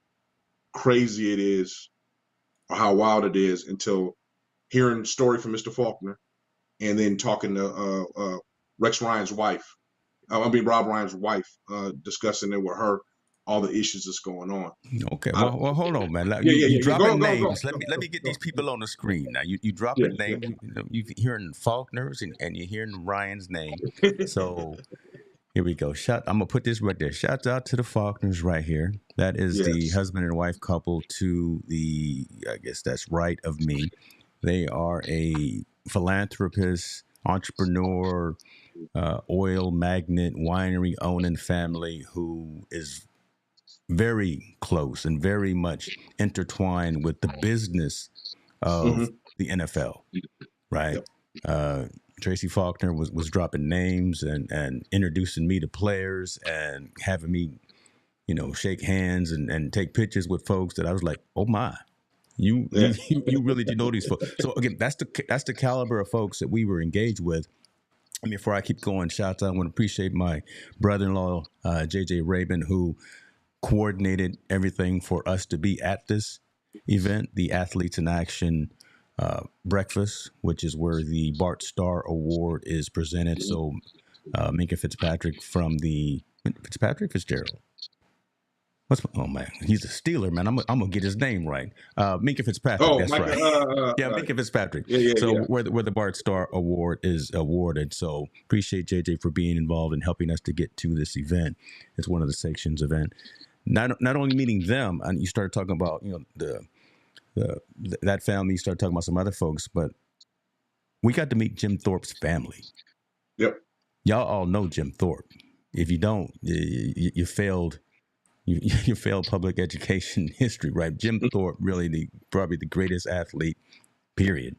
crazy it is or how wild it is until hearing the story from Mr. Faulkner and then talking to Rex Ryan's wife. Rob Ryan's wife, discussing it with her, all the issues that's going on. Okay. Well, hold on, man. Yeah. Dropping Go. names. Let me get these people on the screen now. You dropping names. You hearing Faulkners and you're hearing Ryan's name. So here we go. I'm gonna put this right there. Shouts out to the Faulkners right here. That is the husband and wife couple to the, I guess that's right of me. They are a philanthropist, entrepreneur, oil magnate, winery owning family who is very close and very much intertwined with the business of the NFL, right? Yep. Tracy Faulkner was dropping names and introducing me to players and having me, shake hands and take pictures with folks that I was like, oh my, you really do know these folks. So again, that's the caliber of folks that we were engaged with. And before I keep going, shout out, I want to appreciate my brother-in-law, JJ Rabin, who coordinated everything for us to be at this event, the Athletes in Action breakfast, which is where the Bart Starr Award is presented. So Mink and Fitzpatrick from the Fitzgerald. Oh man, he's a Steeler, man. I'm gonna get his name right. Mink and Fitzpatrick. That's right. Mink and Fitzpatrick. Where the Bart Starr Award is awarded. So appreciate JJ for being involved and helping us to get to this event. It's one of the sections event. Not only meeting them, and you started talking about that family. You started talking about some other folks, but we got to meet Jim Thorpe's family. Yep. Y'all all know Jim Thorpe. If you don't, you failed. you failed public education history, right? Jim Thorpe, really probably the greatest athlete, period.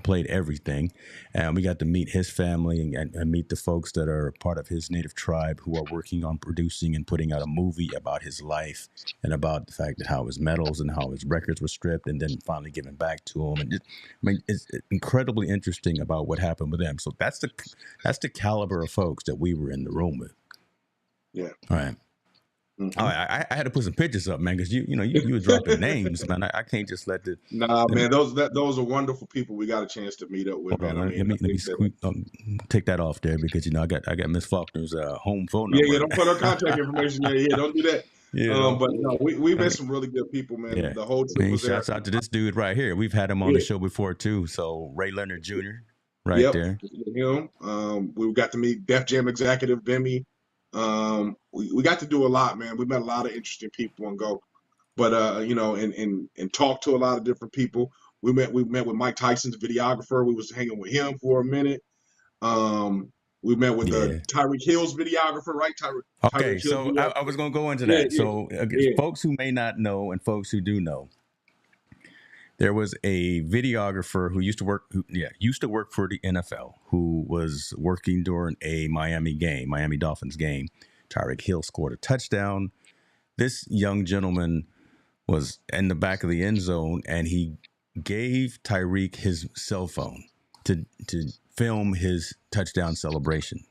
Played everything, and we got to meet his family and meet the folks that are part of his native tribe who are working on producing and putting out a movie about his life and about the fact that how his medals and how his records were stripped and then finally given back to him. And I mean, it's incredibly interesting about what happened with them. So that's the caliber of folks that we were in the room with. Yeah. All right. Mm-hmm. All right, I had to put some pictures up, man, because you were dropping names, man. I can't just let the man. Those are wonderful people. We got a chance to meet up with. Hold man. on, let me take that off there because I got Miss Faulkner's home phone number. Yeah, don't put her contact information there. Yeah, don't do that. Yeah, but no, we met some really good people, man. Yeah. The whole team was there. Shouts out to this dude right here. We've had him on the show before too. So Ray Leonard Jr. right there. Him. We got to meet Def Jam executive Bimmy. We got to do a lot, man. We met a lot of interesting people and go, but and talk to a lot of different people. We met with Mike Tyson's videographer. We was hanging with him for a minute. We met with Tyreek Hill's videographer, right? Okay, so I was going to go into that. So folks who may not know and folks who do know, there was a videographer who used to work for the NFL, who was working during a Miami Dolphins game. Tyreek Hill scored a touchdown. This young gentleman was in the back of the end zone, and he gave Tyreek his cell phone to film his touchdown celebration.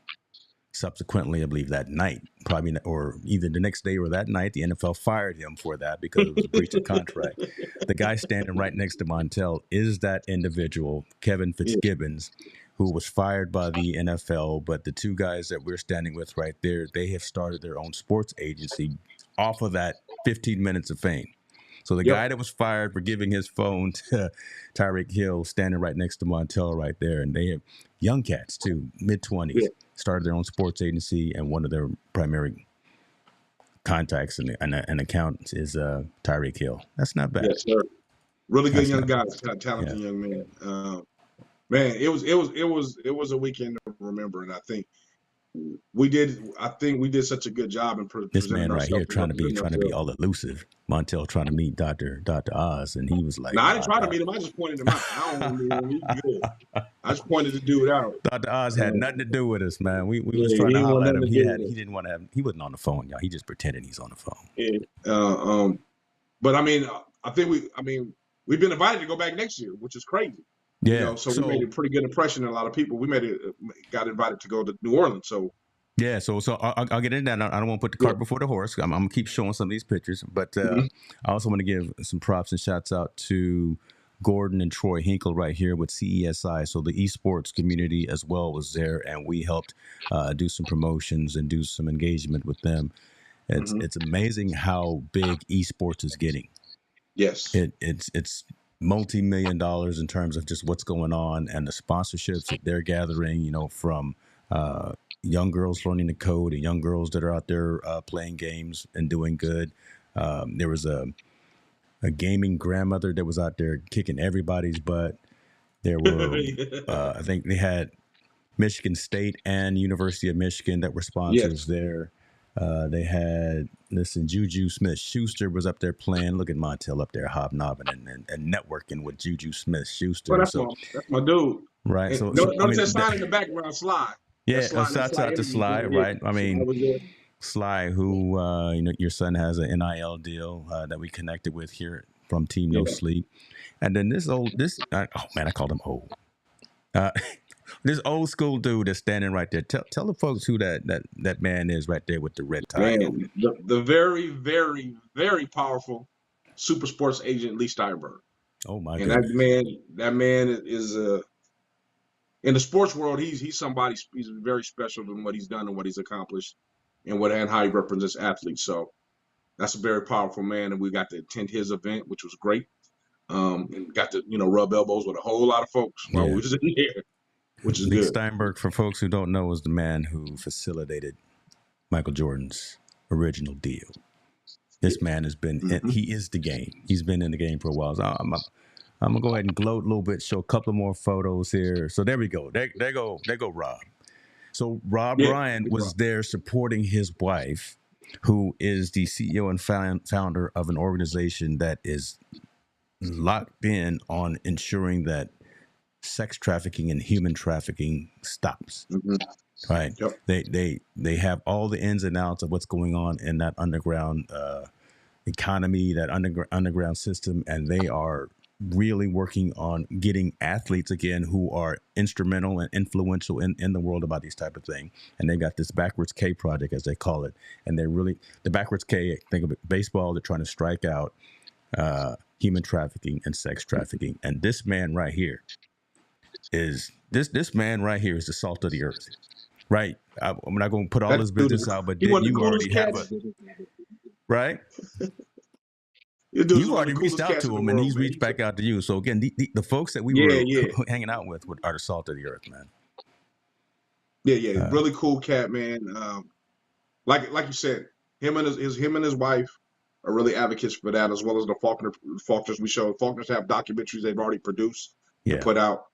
Subsequently, I believe that night, probably, or either the next day or that night, the NFL fired him for that because it was a breach of contract. The guy standing right next to Montel is that individual, Kevin Fitzgibbons, who was fired by the NFL. But the two guys that we're standing with right there, they have started their own sports agency off of that 15 minutes of fame. So the guy that was fired for giving his phone to Tyreek Hill standing right next to Montel right there. And they have young cats too, mid-20s, started their own sports agency. And one of their primary contacts and accounts is Tyreek Hill. That's not bad. Yes, sir. Really good young guys, talented young man. Man, it was a weekend to remember. And I think we did such a good job in this man right here trying to be all elusive. Montel trying to meet Dr. Oz, and he was like, "No, I didn't try to meet him. I just pointed him out. I don't want to meet him. He's good. I just pointed the dude out." Dr. Oz had nothing to do with us, man. We was trying to holler at him. He didn't want to have. He wasn't on the phone, y'all. He just pretended he's on the phone. Yeah. But I mean, we've been invited to go back next year, which is crazy. Yeah. So we made a pretty good impression on a lot of people. We got invited to go to New Orleans. So. Yeah, so I'll get into that. I don't want to put the cart before the horse. I'm going to keep showing some of these pictures. But I also want to give some props and shouts out to Gordon and Troy Hinkle right here with CESI. So the esports community as well was there, and we helped do some promotions and do some engagement with them. It's amazing how big esports is getting. Yes. It's multi-million dollars in terms of just what's going on and the sponsorships that they're gathering, from young girls learning to code and young girls that are out there playing games and doing good. There was a gaming grandmother that was out there kicking everybody's butt. There were, I think they had Michigan State and University of Michigan that were sponsors there. They had, Juju Smith-Schuster was up there playing. Look at Montel up there hobnobbing and networking with Juju Smith-Schuster. Well, that's my dude. Right. And so notice that sign in the background, Sly. Yeah, shouts out to Sly, right? I mean, Sly, who, your son has an NIL deal that we connected with here from Team No Sleep. And then I called him old. This old school dude that's standing right there. Tell the folks who that man is right there with the red tie. Man, the very, very, very powerful super sports agent Leigh Steinberg. Oh my God! And that man is in the sports world. He's somebody. He's very special in what he's done and what he's accomplished, and how he represents athletes. So that's a very powerful man, and we got to attend his event, which was great. And got to rub elbows with a whole lot of folks while we was in there. Which is Leigh good. Steinberg, for folks who don't know, is the man who facilitated Michael Jordan's original deal. This man has been, he is the game. He's been in the game for a while. So I'm going to go ahead and gloat a little bit, show a couple more photos here. So there we go. There go Rob. So Rob Ryan was there supporting his wife who is the CEO and founder of an organization that is locked in on ensuring that sex trafficking and human trafficking stops. Mm-hmm. Right? Yep. They have all the ins and outs of what's going on in that underground economy, that underground system, and they are really working on getting athletes again who are instrumental and influential in the world about these type of things. And they've got this backwards K project, as they call it, and they're really the backwards K. Think of it, baseball. They're trying to strike out human trafficking and sex trafficking. And this man right here is this man right here is the salt of the earth. Right, I'm not going to put all That his dude business is, out, but he one of the you already coolest have cats. right. This dude's You've one of already the reached coolest out cats in to the him, and world, he's man. reached back out to you. So again, the folks that we Yeah, were yeah. hanging out with are the salt of the earth, man. Yeah. Really cool cat, man. Like you said, him and his wife are really advocates for that, as well as the Faulkners we show. Faulkners have documentaries they've already produced to Yeah, put out.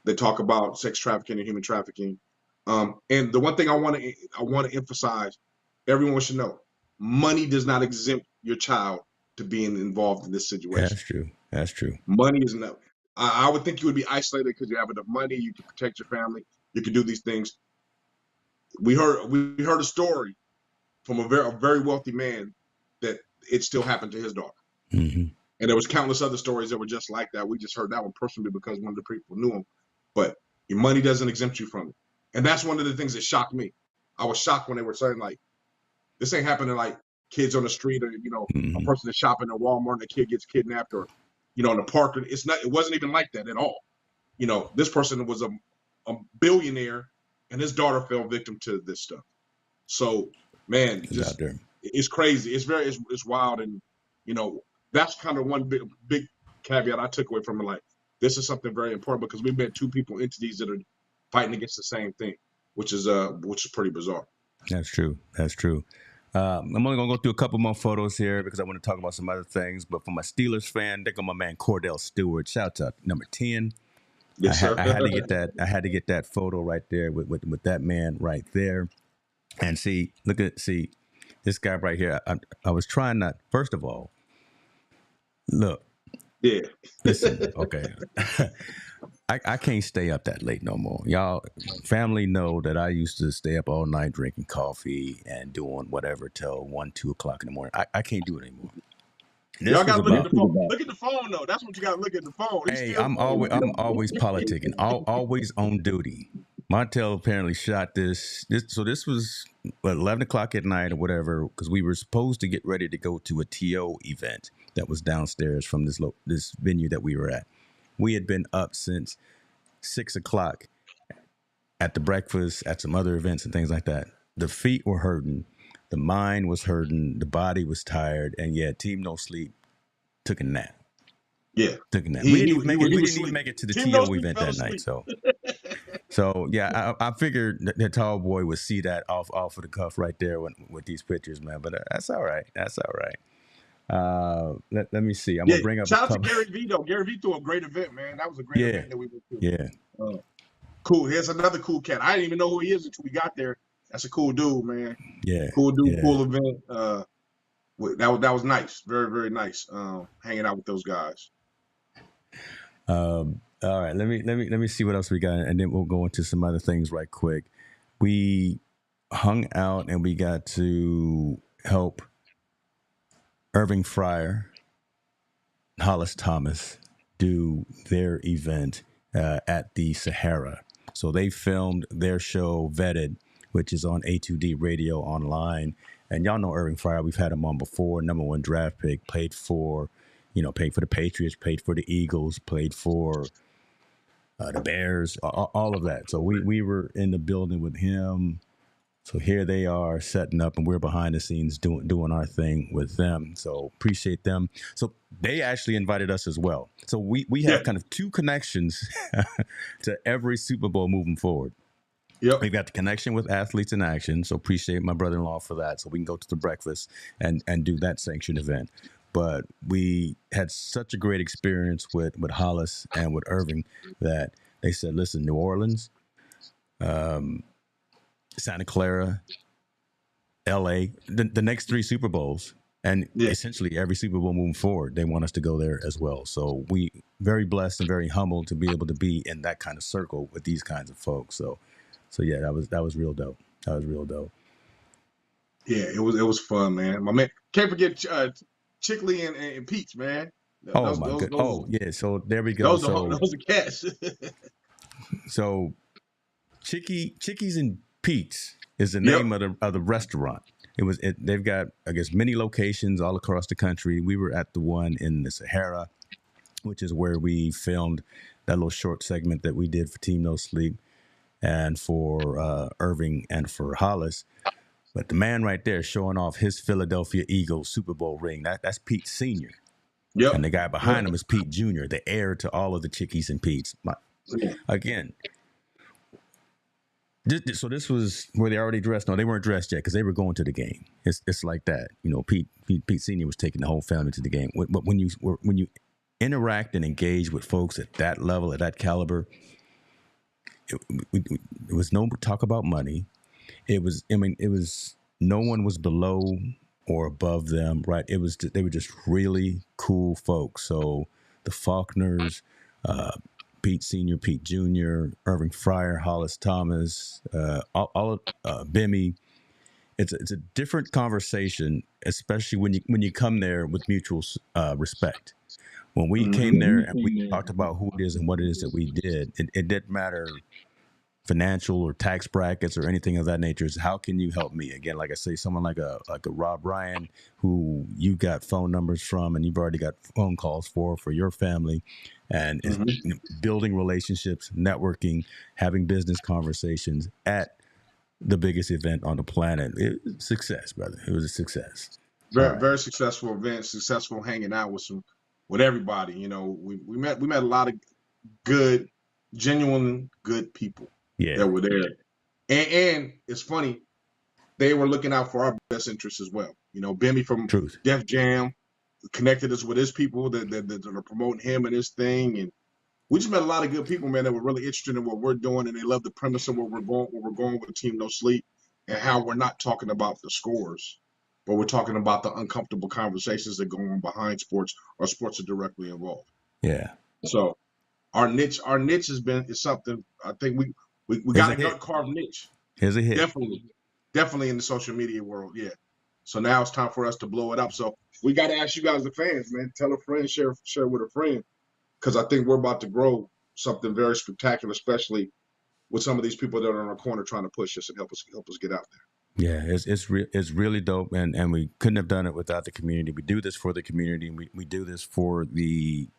They talk about sex trafficking and human trafficking. And the one thing I want to emphasize, everyone should know, money does not exempt your child to being involved in this situation. that's true. That's true. Money is not. I would think you would be isolated because you have enough money, you can protect your family, you can do these things. We heard a story from a very wealthy man that it still happened to his daughter. Mm-hmm. And there was countless other stories that were just like that. We just heard that one personally because one of the people knew him. But your money doesn't exempt you from it. And that's one of the things that shocked me. I was shocked when they were saying, like, this ain't happening to, like, kids on the street or, a person is shopping at Walmart and a kid gets kidnapped or, in the park. It wasn't even like that at all. This person was a billionaire and his daughter fell victim to this stuff. So, man, just it's crazy. It's wild. And, that's kind of one big caveat I took away from it. Like, this is something very important because we've met two people, entities that are fighting against the same thing, which is pretty bizarre. That's true. That's true. I'm only going to go through a couple more photos here because I want to talk about some other things. But for my Steelers fan, there go my man Cordell Stewart. Shout out number 10. Yes, sir. I had to get that. I had to get that photo right there with that man right there. And see this guy right here. I was trying not. First of all, look. Yeah. Listen. Okay. I can't stay up that late no more. Y'all, family know that I used to stay up all night drinking coffee and doing whatever till 1, 2 o'clock in the morning. I can't do it anymore. Y'all gotta look at the phone. Look at the phone though. That's what you gotta look at the phone. Hey, I'm always politicking, always on duty. Montel apparently shot this. So this was 11 o'clock at night or whatever, because we were supposed to get ready to go to a TO event that was downstairs from this venue that we were at. We had been up since 6 o'clock at the breakfast, at some other events and things like that. The feet were hurting, the mind was hurting, the body was tired, and yet Team No Sleep took a nap. Yeah, took a nap. We didn't even make it to the TO event that night. So yeah, I figured that tall boy would see that off of the cuff right there with these pictures, man. But that's all right. That's all right. Let me see. I'm gonna bring up. Shout out to Gary V though. Gary V threw a great event, man. That was a great event that we went to. Yeah. Cool. Here's another cool cat. I didn't even know who he is until we got there. That's a cool dude, man. Yeah. Cool dude. Yeah. Cool event. That was nice. Very, very nice. Hanging out with those guys. All right. Let me see what else we got, and then we'll go into some other things right quick. We hung out and we got to help Irving Fryer, Hollis Thomas do their event at the Sahara. So they filmed their show Vetted, which is on A2D Radio Online. And y'all know Irving Fryer. We've had him on before. #1 draft pick. Played for the Patriots, played for the Eagles, played for the Bears, all of that. So we were in the building with him. So here they are setting up, and we're behind the scenes doing our thing with them. So appreciate them. So they actually invited us as well. So we have kind of two connections to every Super Bowl moving forward. Yep. We've got the connection with Athletes in Action. So appreciate my brother-in-law for that. So we can go to the breakfast and do that sanctioned event. But we had such a great experience with Hollis and with Irving that they said, listen, New Orleans, Santa Clara, LA, the next 3 Super Bowls, and Yeah. essentially every Super Bowl moving forward, they want us to go there as well. So we very blessed and very humbled to be able to be in that kind of circle with these kinds of folks. So yeah, that was real dope. That was real dope. Yeah, it was fun, man. My man, can't forget Chickley and Peach, man. Oh my god. Oh yeah. So there we go. Those are cats. So Chickies and Pete's is the name of the restaurant. They've got, I guess, many locations all across the country. We were at the one in the Sahara, which is where we filmed that little short segment that we did for Team No Sleep and for Irving and for Hollis. But the man right there showing off his Philadelphia Eagles Super Bowl ring, that's Pete Sr. Yep. And the guy behind him is Pete Jr., the heir to all of the Chickies and Pete's. Again, so this was where they already dressed. No, they weren't dressed yet because they were going to the game. It's like that. You know, Pete Sr. was taking the whole family to the game. But when you interact and engage with folks at that level, at that caliber, it was no talk about money. It was no one was below or above them, right? They were just really cool folks. So the Faulkners, Pete Sr., Pete Jr., Irving Fryer, Hollis Thomas, all of Bimmy. It's a different conversation, especially when you come there with mutual respect. When we came there and we talked about who it is and what it is that we did, it didn't matter financial or tax brackets or anything of that nature. Is how can you help me? Again, like I say, someone like a Rob Ryan, who you got phone numbers from and you've already got phone calls for your family, and is building relationships, networking, having business conversations at the biggest event on the planet. It was a success, brother. It was a success. Very successful event, successful hanging out with everybody. You know, we met a lot of good, genuine good people that were there. And it's funny, they were looking out for our best interests as well. You know, Bimmy from Def Jam connected us with his people that are promoting him and his thing. And we just met a lot of good people, man, that were really interested in what we're doing, and they love the premise of where we're going with Team No Sleep, and how we're not talking about the scores, but we're talking about the uncomfortable conversations that go on behind sports, or sports are directly involved. Yeah. So our niche is something I think we got a carved niche. Here's a hit. Definitely in the social media world, yeah. So now it's time for us to blow it up. So we got to ask you guys, the fans, man, tell a friend, share with a friend, because I think we're about to grow something very spectacular, especially with some of these people that are in our corner trying to push us and help us get out there. Yeah, it's really dope, and we couldn't have done it without the community. We do this for the community, and we do this for the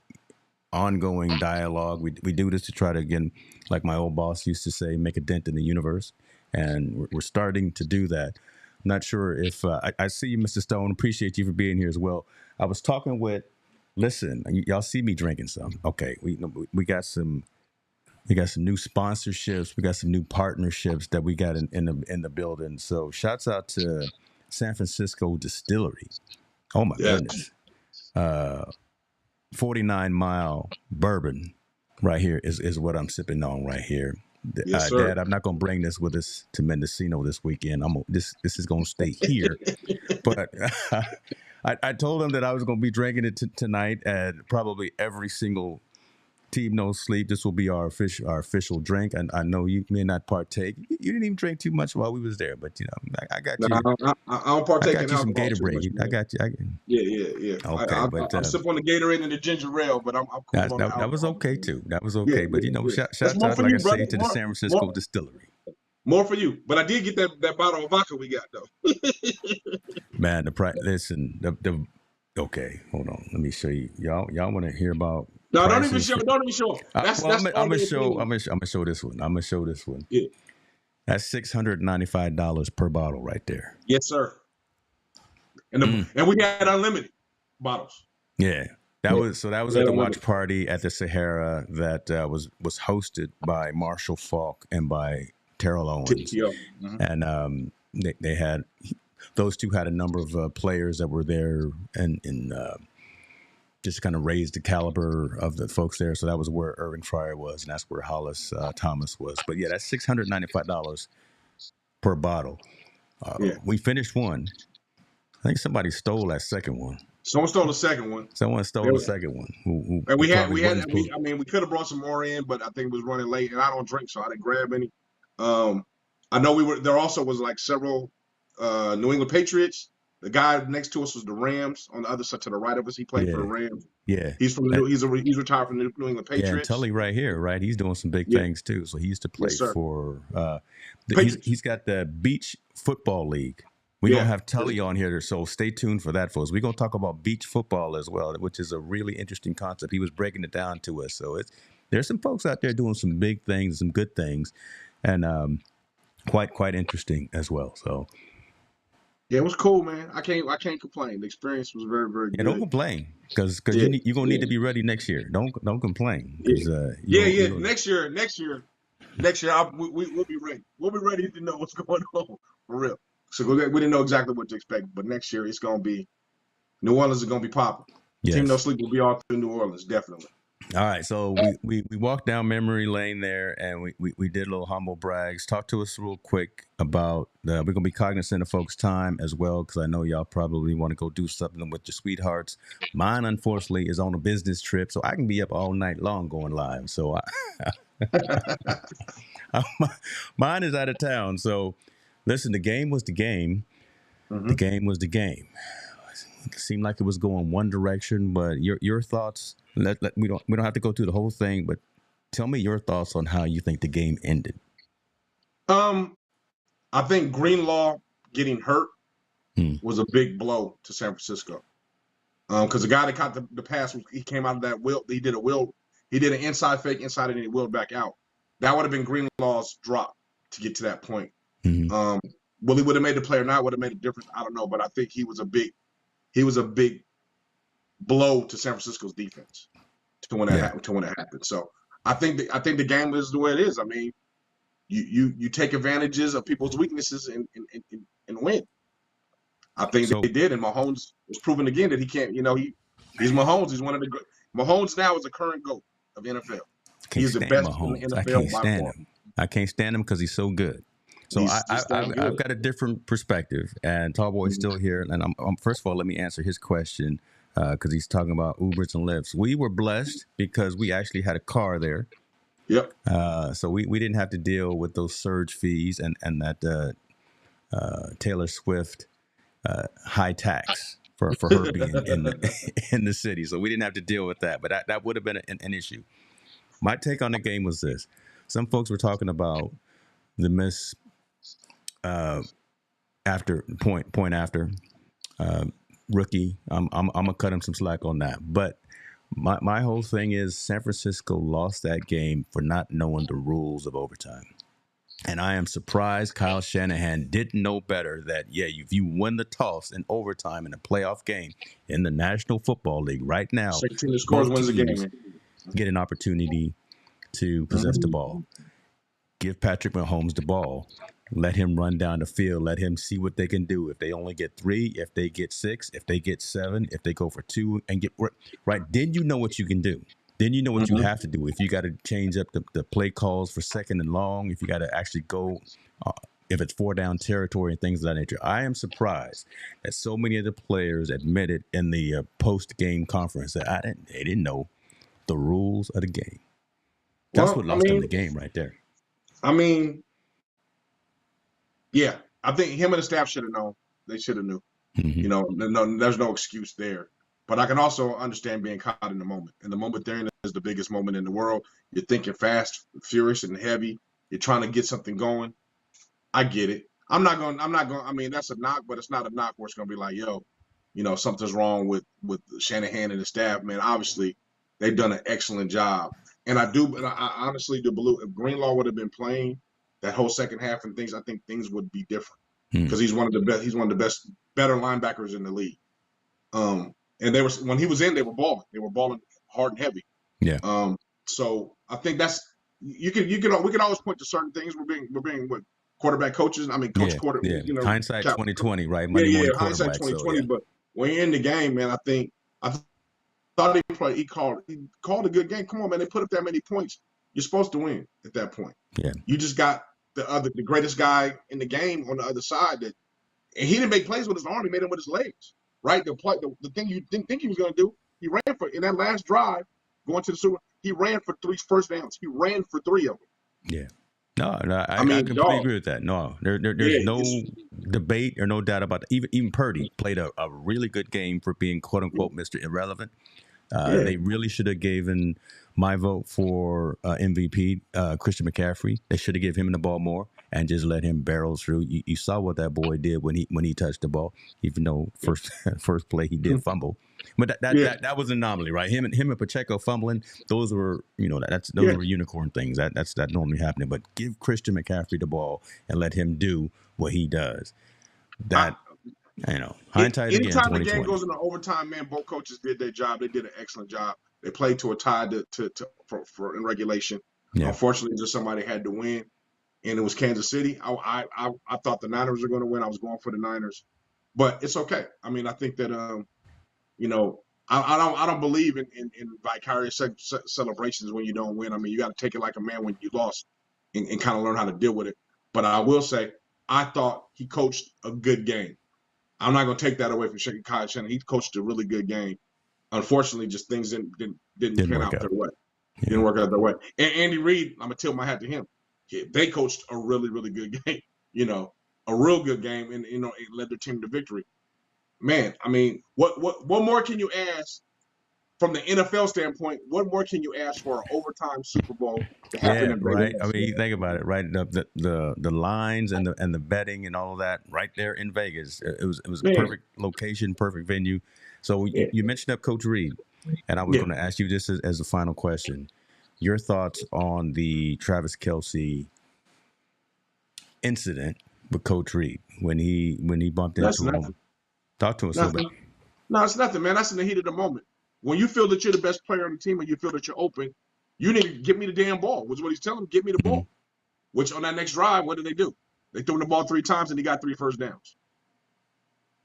ongoing dialogue. We do this to try to, again, like my old boss used to say, make a dent in the universe, and we're starting to do that. I'm not sure if I see you, Mr. Stone. Appreciate you for being here as well. I was talking with. Listen, y'all see me drinking some. Okay, we got some new sponsorships. We got some new partnerships that we got in the building. So shouts out to San Francisco Distillery. Oh my goodness. 49 Mile Bourbon right here is what I'm sipping on right here. Yes, sir. Dad, I'm not gonna bring this with us to Mendocino this weekend. This is gonna stay here. But I told him that I was gonna be drinking it tonight at probably every single Team No Sleep. This will be our official drink, and I know you may not partake. You didn't even drink too much while we was there, but you know, I got you. I don't partake. I got you some Gatorade. Much, I got you. Yeah. Okay, I sip on the Gatorade and the ginger ale, but I'm cool. That was okay too. That was okay, but you know, shout out, like you, I say, to the San Francisco Distillery. More for you, but I did get that bottle of vodka we got though. Man, listen, okay, hold on. Let me show you. Y'all want to hear about? No, don't even show. I'm gonna show this one. I'm gonna show this one. Yeah. That's $695 per bottle right there. Yes, sir. And we had unlimited bottles. Yeah. That was at the watch party at the Sahara that was hosted by Marshall Faulk and by Terrell Owens. And they had, those two had a number of players that were there and just kind of raised the caliber of the folks there. So that was where Irving Fryer was, and that's where Hollis Thomas was. But yeah, that's $695 per bottle. Yeah. We finished one. I think somebody stole that second one. Someone stole the second one. Someone stole the second one. And we probably had. wasn't supposed- I mean, we could have brought some more in, but I think it was running late, and I don't drink, so I didn't grab any. I know there also was like several New England Patriots. The guy next to us was the Rams. On the other side, to the right of us, he played for the Rams. Yeah, He's he's retired from the New England Patriots. Yeah, and Tully right here, right? He's doing some big things too. So he used to play for. He's got the Beach Football League. We're gonna have Tully on here, so stay tuned for that, folks. We're gonna talk about beach football as well, which is a really interesting concept. He was breaking it down to us. So there's some folks out there doing some big things, some good things, and quite interesting as well. So yeah, it was cool, man. I can't complain. The experience was very, very good. Yeah, don't complain, because you're gonna need to be ready next year. Don't complain. Next year, we'll be ready. We'll be ready to know what's going on for real. So we didn't know exactly what to expect, but next year it's gonna be New Orleans is gonna be popping. Yes. Team No Sleep will be all through New Orleans, definitely. All right, so we walked down memory lane there, and we did a little humble brags. Talk to us real quick about we're gonna be cognizant of folks' time as well, because I know y'all probably want to go do something with your sweethearts. Mine, unfortunately, is on a business trip, so I can be up all night long going live. So mine is out of town. So listen, the game was the game. Mm-hmm. The game was the game. It seemed like it was going one direction, but your thoughts. We don't have to go through the whole thing, but tell me your thoughts on how you think the game ended. I think Greenlaw getting hurt was a big blow to San Francisco. Because the guy that caught the pass, he came out of that wheel. He did an inside fake inside, and he wheeled back out. That would have been Greenlaw's drop to get to that point. Mm-hmm. Well, he would have made the play or not, would have made a difference. I don't know, but I think he was a big blow to San Francisco's defense to when that happened. So I think the game is the way it is. I mean, you take advantages of people's weaknesses and win. I think they did, and Mahomes was proven again that he can't. You know, he's Mahomes. He's one of the great. Mahomes now is the current GOAT of NFL. He's the best Mahomes. in the NFL. I can't stand him. I can't stand him because he's so good. So I've got a different perspective, and Tallboy's still here. And I'm first of all, let me answer his question because he's talking about Ubers and Lyfts. We were blessed because we actually had a car there. Yep. So we didn't have to deal with those surge fees and that Taylor Swift high tax for her being in the city. So we didn't have to deal with that, but that would have been an issue. My take on the game was this: some folks were talking about the miss. After rookie, I'm gonna cut him some slack on that. But my whole thing is San Francisco lost that game for not knowing the rules of overtime, and I am surprised Kyle Shanahan didn't know better. That if you win the toss in overtime in a playoff game in the National Football League right now, team that scores wins the game. Get an opportunity to possess the ball. Give Patrick Mahomes the ball. Let him run down the field. Let him see what they can do. If they only get 3, if they get 6, if they get 7, if they go for 2 and get right, then you know what you can do. Then you know what you have to do. If you got to change up the play calls for second and long, if you got to actually go, if it's 4 down territory and things of that nature. I am surprised that so many of the players admitted in the post-game conference that they didn't know the rules of the game. That's what lost them the game right there. I mean, yeah, I think him and the staff should have known. They should have knew. Mm-hmm. You know, there's no excuse there. But I can also understand being caught in the moment. And the moment they're in is the biggest moment in the world. You're thinking fast, furious, and heavy. You're trying to get something going. I get it. I'm not going. I mean, that's a knock, but it's not a knock where it's going to be like, yo, you know, something's wrong with Shanahan and the staff. Man, obviously, they've done an excellent job. And I honestly do believe if Greenlaw would have been playing that whole second half and things, I think things would be different because he's one of the best. He's one of the best, better linebackers in the league. And when he was in, they were balling. They were balling hard and heavy. Yeah. So I think that's we can always point to certain things. We're being what quarterback coaches. I mean, quarter. Yeah. You know, hindsight 2020, right? Hindsight 2020. But when you're in the game, man, I thought he called a good game. Come on, man. They put up that many points. You're supposed to win at that point. Yeah. You just got the greatest guy in the game on the other side that And he didn't make plays with his arm; he made them with his legs. Right? The thing you didn't think he was going to do, he ran for in that last drive going to the Super. He ran for 3 first downs. He ran for 3 of them. Yeah. No, I mean, completely agree with that. No, there's no debate or no doubt about that. Even Purdy played a really good game for being quote unquote Mr. Irrelevant. They really should have given my vote for MVP, Christian McCaffrey. They should have given him the ball more and just let him barrel through. You saw what that boy did when he touched the ball, even though first play he did fumble. But that was an anomaly, right? Him and Pacheco fumbling, those were those were unicorn things. That normally happening. But give Christian McCaffrey the ball and let him do what he does. Hindsight again. Anytime the game goes into overtime, man, both coaches did their job. They did an excellent job. They played to a tie for in regulation. Yeah. Unfortunately, just somebody had to win, and it was Kansas City. I thought the Niners were going to win. I was going for the Niners, but it's okay. I mean, I think that I don't believe in vicarious celebrations when you don't win. I mean, you got to take it like a man when you lost, and kind of learn how to deal with it. But I will say, I thought he coached a good game. I'm not going to take that away from Kyle Shanahan. He coached a really good game. Unfortunately, just things didn't pan out their way. Yeah. Didn't work out their way. And Andy Reid, I'm going to tilt my hat to him. Yeah, they coached a really, really good game. A real good game, and it led their team to victory. Man, I mean, what more can you ask from the NFL standpoint? What more can you ask for an overtime Super Bowl to happen in Vegas? Right. I mean, think about it, right? The lines and the betting and all of that right there in Vegas. It was a perfect location, perfect venue. So you mentioned up Coach Reid, and I was going to ask you this as a final question. Your thoughts on the Travis Kelce incident with Coach Reid when he bumped into him? Talk to us a little bit. No, it's nothing, man. That's in the heat of the moment. When you feel that you're the best player on the team and you feel that you're open, you need to give me the damn ball, which is what he's telling him, give me the ball. Which on that next drive, what did they do? They threw him the ball 3 times and he got 3 first downs.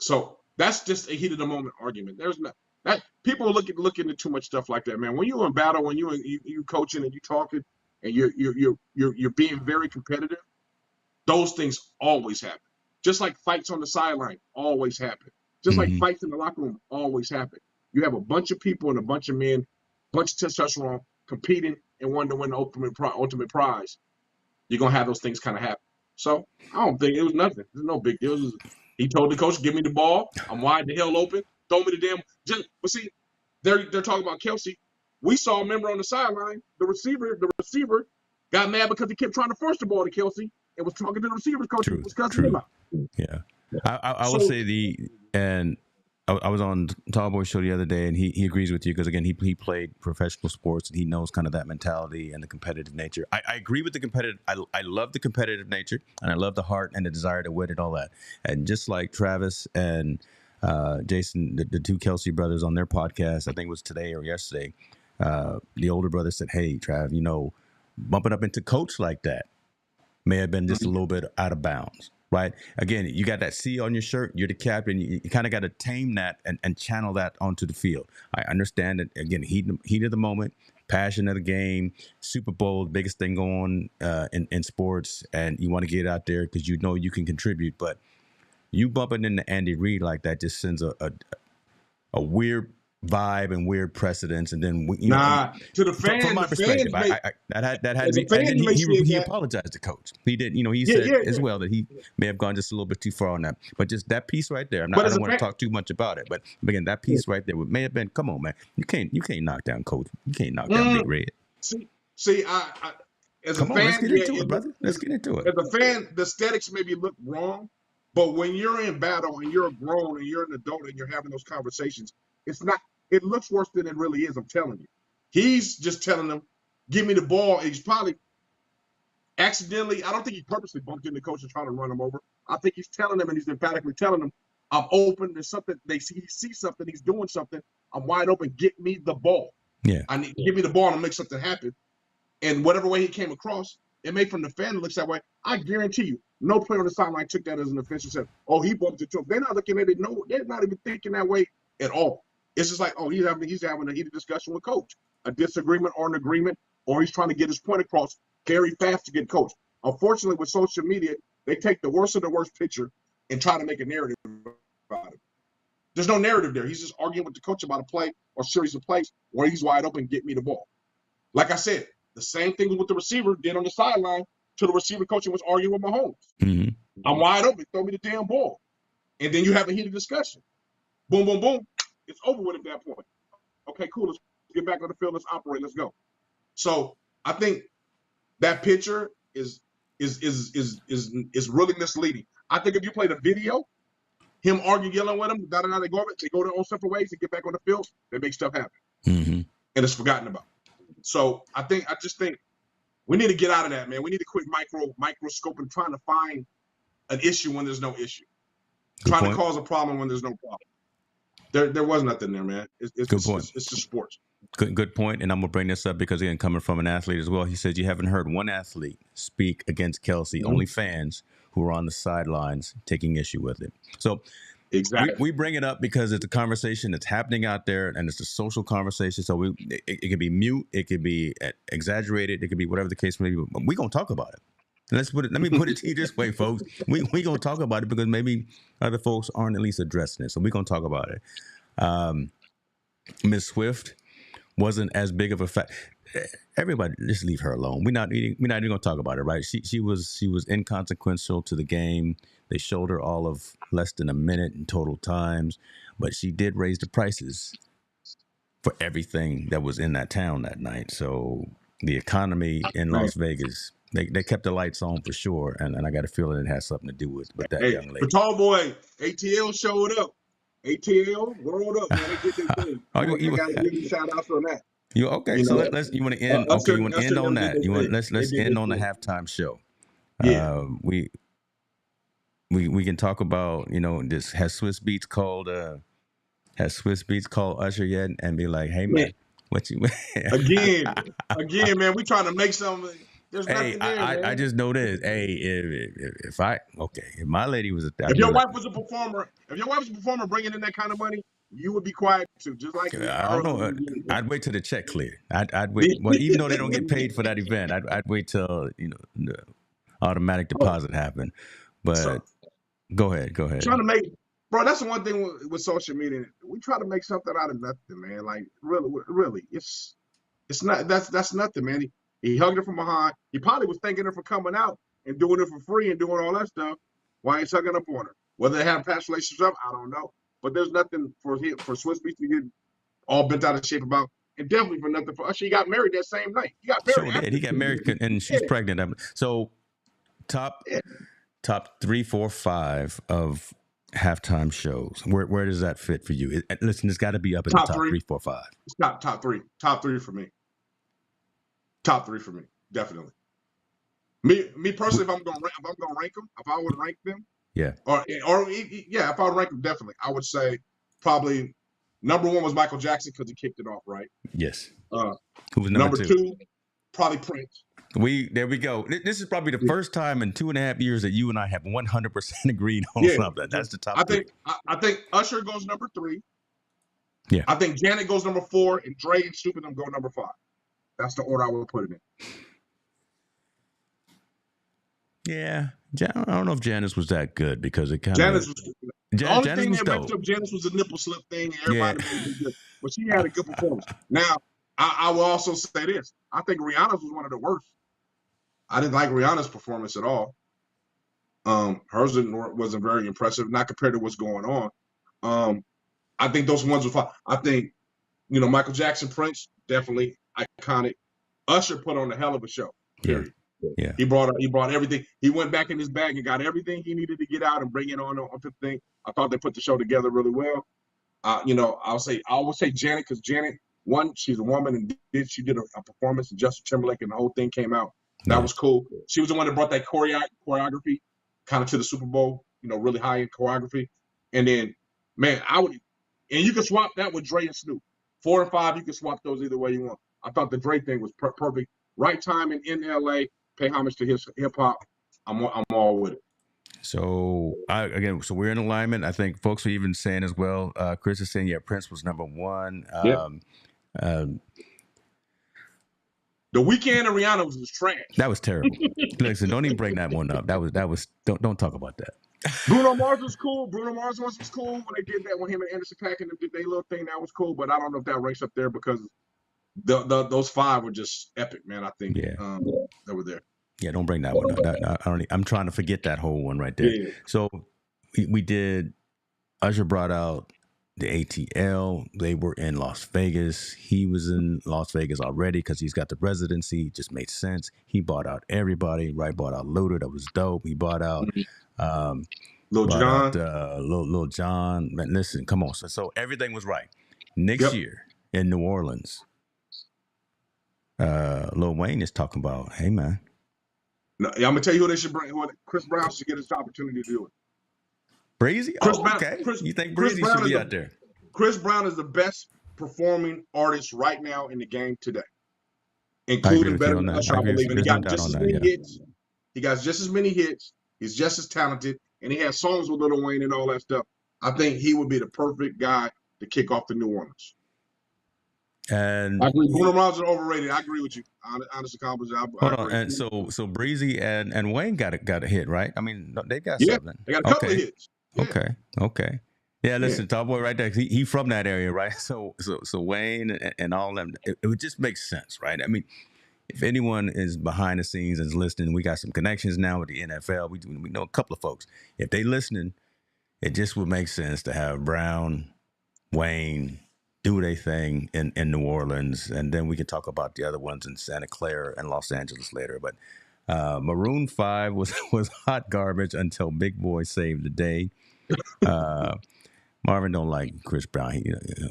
So that's just a heat of the moment argument. There's not that people are looking at too much stuff like that, man. When you're in battle, when you coaching and you talking and you're being very competitive, those things always happen. Just like fights on the sideline always happen. Just like fights in the locker room always happen. You have a bunch of people and a bunch of men, bunch of testosterone competing and wanting to win the ultimate prize. You're going to have those things kind of happen. So I don't think it was nothing. There's no big deal. He told the coach, give me the ball. I'm wide the hell open. Throw me the damn. But see, they're talking about Kelce. We saw a member on the sideline. The receiver got mad because he kept trying to force the ball to Kelce and was talking to the receivers coach. Was cussing him out. Yeah. I would say I was on Tallboy Show the other day, and he agrees with you because, again, he played professional sports, and he knows kind of that mentality and the competitive nature. I agree with the competitive. I love the competitive nature, and I love the heart and the desire to win and all that. And just like Travis and Jason, the 2 Kelce brothers on their podcast, I think it was today or yesterday, the older brother said, hey, Trav, bumping up into coach like that may have been just a little bit out of bounds. Right. Again, you got that C on your shirt. You're the captain. You kind of got to tame that and channel that onto the field. I understand that, again, heat of the moment, passion of the game, Super Bowl, biggest thing going in sports. And you want to get out there because you know you can contribute. But you bumping into Andy Reid like that just sends a weird vibe and weird precedence, and then to the fans, from my perspective, that had to be. And then he apologized to coach. He did, he said as well that he may have gone just a little bit too far on that. But just that piece right there, I don't want to talk too much about it. But again, that piece right there may have been. Come on, man, you can't knock down coach. You can't knock down Big Red. See, as a fan, let's get into it, brother. Let's get into it. As a fan, the aesthetics maybe look wrong, but when you're in battle and you're grown and you're an adult and you're having those conversations, it's not. It looks worse than it really is, I'm telling you. He's just telling them, give me the ball. And he's probably accidentally, I don't think he purposely bumped into the coach and trying to run him over. I think he's telling them, and he's emphatically telling them, I'm open. There's something. He sees something. He's doing something. I'm wide open. Get me the ball. Yeah. Give me the ball and I'll make something happen. And whatever way he came across, it made from the fan that looks that way. I guarantee you, no player on the sideline took that as an offense and said, oh, he bumped into him. They're not looking at it. No, they're not even thinking that way at all. It's just like, oh, he's having a heated discussion with coach, a disagreement or an agreement, or he's trying to get his point across very fast to get coached. Unfortunately, with social media, they take the worst of the worst picture and try to make a narrative about it. There's no narrative there. He's just arguing with the coach about a play or series of plays where he's wide open, get me the ball. Like I said, the same thing with the receiver did on the sideline to the receiver coach and was arguing with Mahomes. Mm-hmm. I'm wide open, throw me the damn ball. And then you have a heated discussion. Boom, boom, boom. It's over with at that point. Okay, cool. Let's get back on the field. Let's operate. Let's go. So I think that picture is really misleading. I think if you play the video, him arguing, yelling with him, they go their own separate ways and get back on the field, they make stuff happen. Mm-hmm. And it's forgotten about. So I just think we need to get out of that, man. We need to quit microscoping, trying to find an issue when there's no issue. Trying to cause a problem when there's no problem. There was nothing there, man. It's just sports. Good point. And I'm going to bring this up because, again, coming from an athlete as well, he said you haven't heard one athlete speak against Kelce, only fans who are on the sidelines taking issue with it. So exactly, we bring it up because it's a conversation that's happening out there, and it's a social conversation. So it could be mute, it could be exaggerated, it could be whatever the case may be. But we're going to talk about it. Let me put it to you this way, folks. We going to talk about it because maybe other folks aren't at least addressing it. So we're going to talk about it. Miss Swift wasn't as big of a fact. Everybody, just leave her alone. We're not even going to talk about it, right? She was inconsequential to the game. They showed her all of less than a minute in total times, but she did raise the prices for everything that was in that town that night. So the economy in Las Vegas, they kept the lights on for sure, and I got a feeling it has something to do with that young lady. The tall boy, ATL showed up. ATL, rolled up, man. They did their thing. You got to give you shout outs on that. You okay? So let's. You want to end? Okay, you want to end on that? Let's end on the halftime show. Yeah. We can talk about, this. Has Swiss Beats called Usher yet and be like, hey man, what you again, man? We trying to make something. There's nothing there, man. I just know this. Hey, if my lady was if your wife was a performer, bringing in that kind of money, you would be quiet too, just like I don't know. I'd wait till the check cleared. I'd wait. Well, even though they don't get paid for that event, I'd wait till the automatic deposit happened. But go ahead. Trying to make, bro. That's the one thing with social media. We try to make something out of nothing, man. Like really, it's not. That's nothing, man. He hugged her from behind. He probably was thanking her for coming out and doing it for free and doing all that stuff. Why he's hugging up on her? Whether they have past relationships, I don't know. But there's nothing for Swiss Beats to get all bent out of shape about, and definitely for nothing for Usher. He got married that same night. He got married. Sure did. He got married, and she's pregnant. So top 3, 4, 5 of halftime shows. Where does that fit for you? Listen, it's got to be up in the top 3, 4, 5. It's top three for me. Top 3 for me, definitely. Me personally, if I'm gonna rank them, if I would rank them. Yeah. If I would rank them, definitely, I would say probably number 1 was Michael Jackson because he kicked it off, right? Yes. Who was number 2? Probably Prince. There we go. This is probably the first time in 2.5 years that you and I have 100% agreed on something. That's the top 3. I think Usher goes number 3. Yeah. I think Janet goes number 4, and Dre and Snoop and them go number 5. That's the order I would put it in. Yeah, I don't know if Janice was that good because it kind of. Janice was. The only thing that messed up Janice was the nipple slip thing. And everybody made good, but she had a good performance. Now, I will also say this: I think Rihanna's was one of the worst. I didn't like Rihanna's performance at all. Hers wasn't very impressive, not compared to what's going on. I think those ones were fine. I think, Michael Jackson, Prince, definitely iconic. Usher put on a hell of a show. Period. Yeah. He brought everything. He went back in his bag and got everything he needed to get out and bring it onto the thing. I thought they put the show together really well. I would say Janet, because Janet, one, she's a woman and she did a performance in Justin Timberlake and the whole thing came out. That was cool. She was the one that brought that choreography kind of to the Super Bowl, really high end choreography. And then, man, and you can swap that with Dre and Snoop. 4 and 5, you can swap those either way you want. I thought the Dre thing was perfect. Right time in LA. Pay homage to his hip hop. I'm all with it. So so we're in alignment. I think folks are even saying as well. Chris is saying, Prince was number 1. The Weeknd and Rihanna was trash. That was terrible. Listen, don't even bring that one up. That was don't talk about that. Bruno Mars was cool. Bruno Mars was cool when they did that when him and Anderson .Paak and them did their little thing. That was cool, but I don't know if that ranks up there because those five were just epic, man. I think Yeah. that were there. Yeah, don't bring that one up. I'm trying to forget that whole one right there. Yeah. So we did. Usher brought out the ATL. They were in Las Vegas. He was in Las Vegas already because he's got the residency. It just made sense. He bought out everybody. Right, bought out Luda. That was dope. He bought out Lil Jon. Lil Jon. Man, listen, come on. So everything was right. Next year in New Orleans, Lil Wayne is talking about, hey man. No, I'm gonna tell you who they should bring. Chris Brown should get his opportunity to do it. Breezy? Okay. You think Breezy should be out there? Chris Brown is the best performing artist right now in the game today, including better than Usher, I believe. And he got just as many hits. He got just as many hits. He's just as talented, and he has songs with Lil Wayne and all that stuff. I think he would be the perfect guy to kick off the New Orleans. And I agree. Bruno Mars is overrated. I agree with you. Honestly, hold on. And so Breezy and Wayne got a hit, right? I mean, they got something. They got a couple of hits. Yeah. Okay. Yeah, listen, Top Boy right there. He from that area, right? So Wayne and all them, it would just make sense, right? I mean, if anyone is behind the scenes and is listening, we got some connections now with the NFL. We know a couple of folks. If they listening, it just would make sense to have Brown, Wayne do their thing in New Orleans, and then we can talk about the other ones in Santa Clara and Los Angeles later. But Maroon 5 was hot garbage until Big Boy saved the day. Marvin don't like Chris Brown. I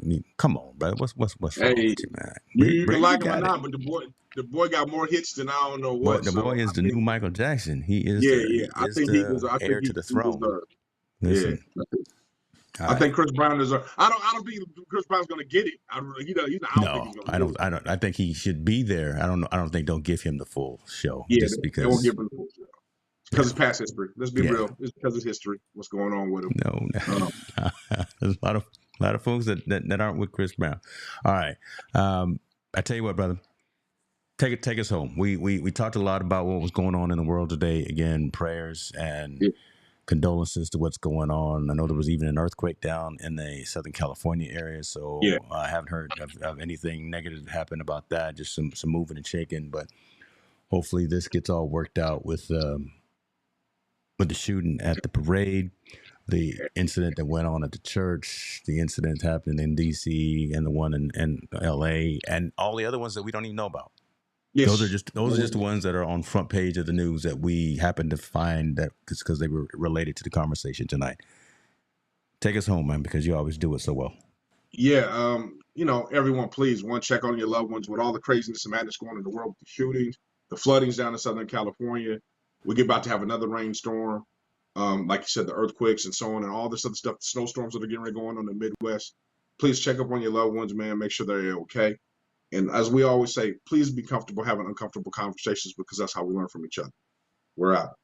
mean, come on, brother. What's wrong with you, man? You can like him or not, but the boy got more hits than I don't know what. The boy is the new Michael Jackson. He is. I think he was heir to the throne. Listen. I think Chris Brown is. I don't think Chris Brown's going to get it. I think he should be there. I don't know. I don't think they'll give him the full show. Yeah, just because they won't give him the full show. Because it's past history. Let's be real. It's because of history. What's going on with him? No. There's a lot of folks that aren't with Chris Brown. All right. I tell you what, brother. Take us home. We talked a lot about what was going on in the world today. Again, prayers and condolences to what's going on. I know there was even an earthquake down in the Southern California area, so I haven't heard of anything negative happen about that. Just some moving and shaking, but hopefully this gets all worked out with the shooting at the parade, the incident that went on at the church, the incident happened in D.C. and the one in L.A. and all the other ones that we don't even know about. Yes. Those are just the ones that are on front page of the news that we happen to find that because they were related to the conversation tonight. Take us home, man, because you always do it so well. Yeah, everyone, please, check on your loved ones with all the craziness and madness going on in the world with the shootings, the floodings down in Southern California. We're about to have another rainstorm. Like you said, the earthquakes and so on and all this other stuff, the snowstorms that are getting ready going on in the Midwest. Please check up on your loved ones, man. Make sure they're okay. And as we always say, please be comfortable having uncomfortable conversations because that's how we learn from each other. We're out.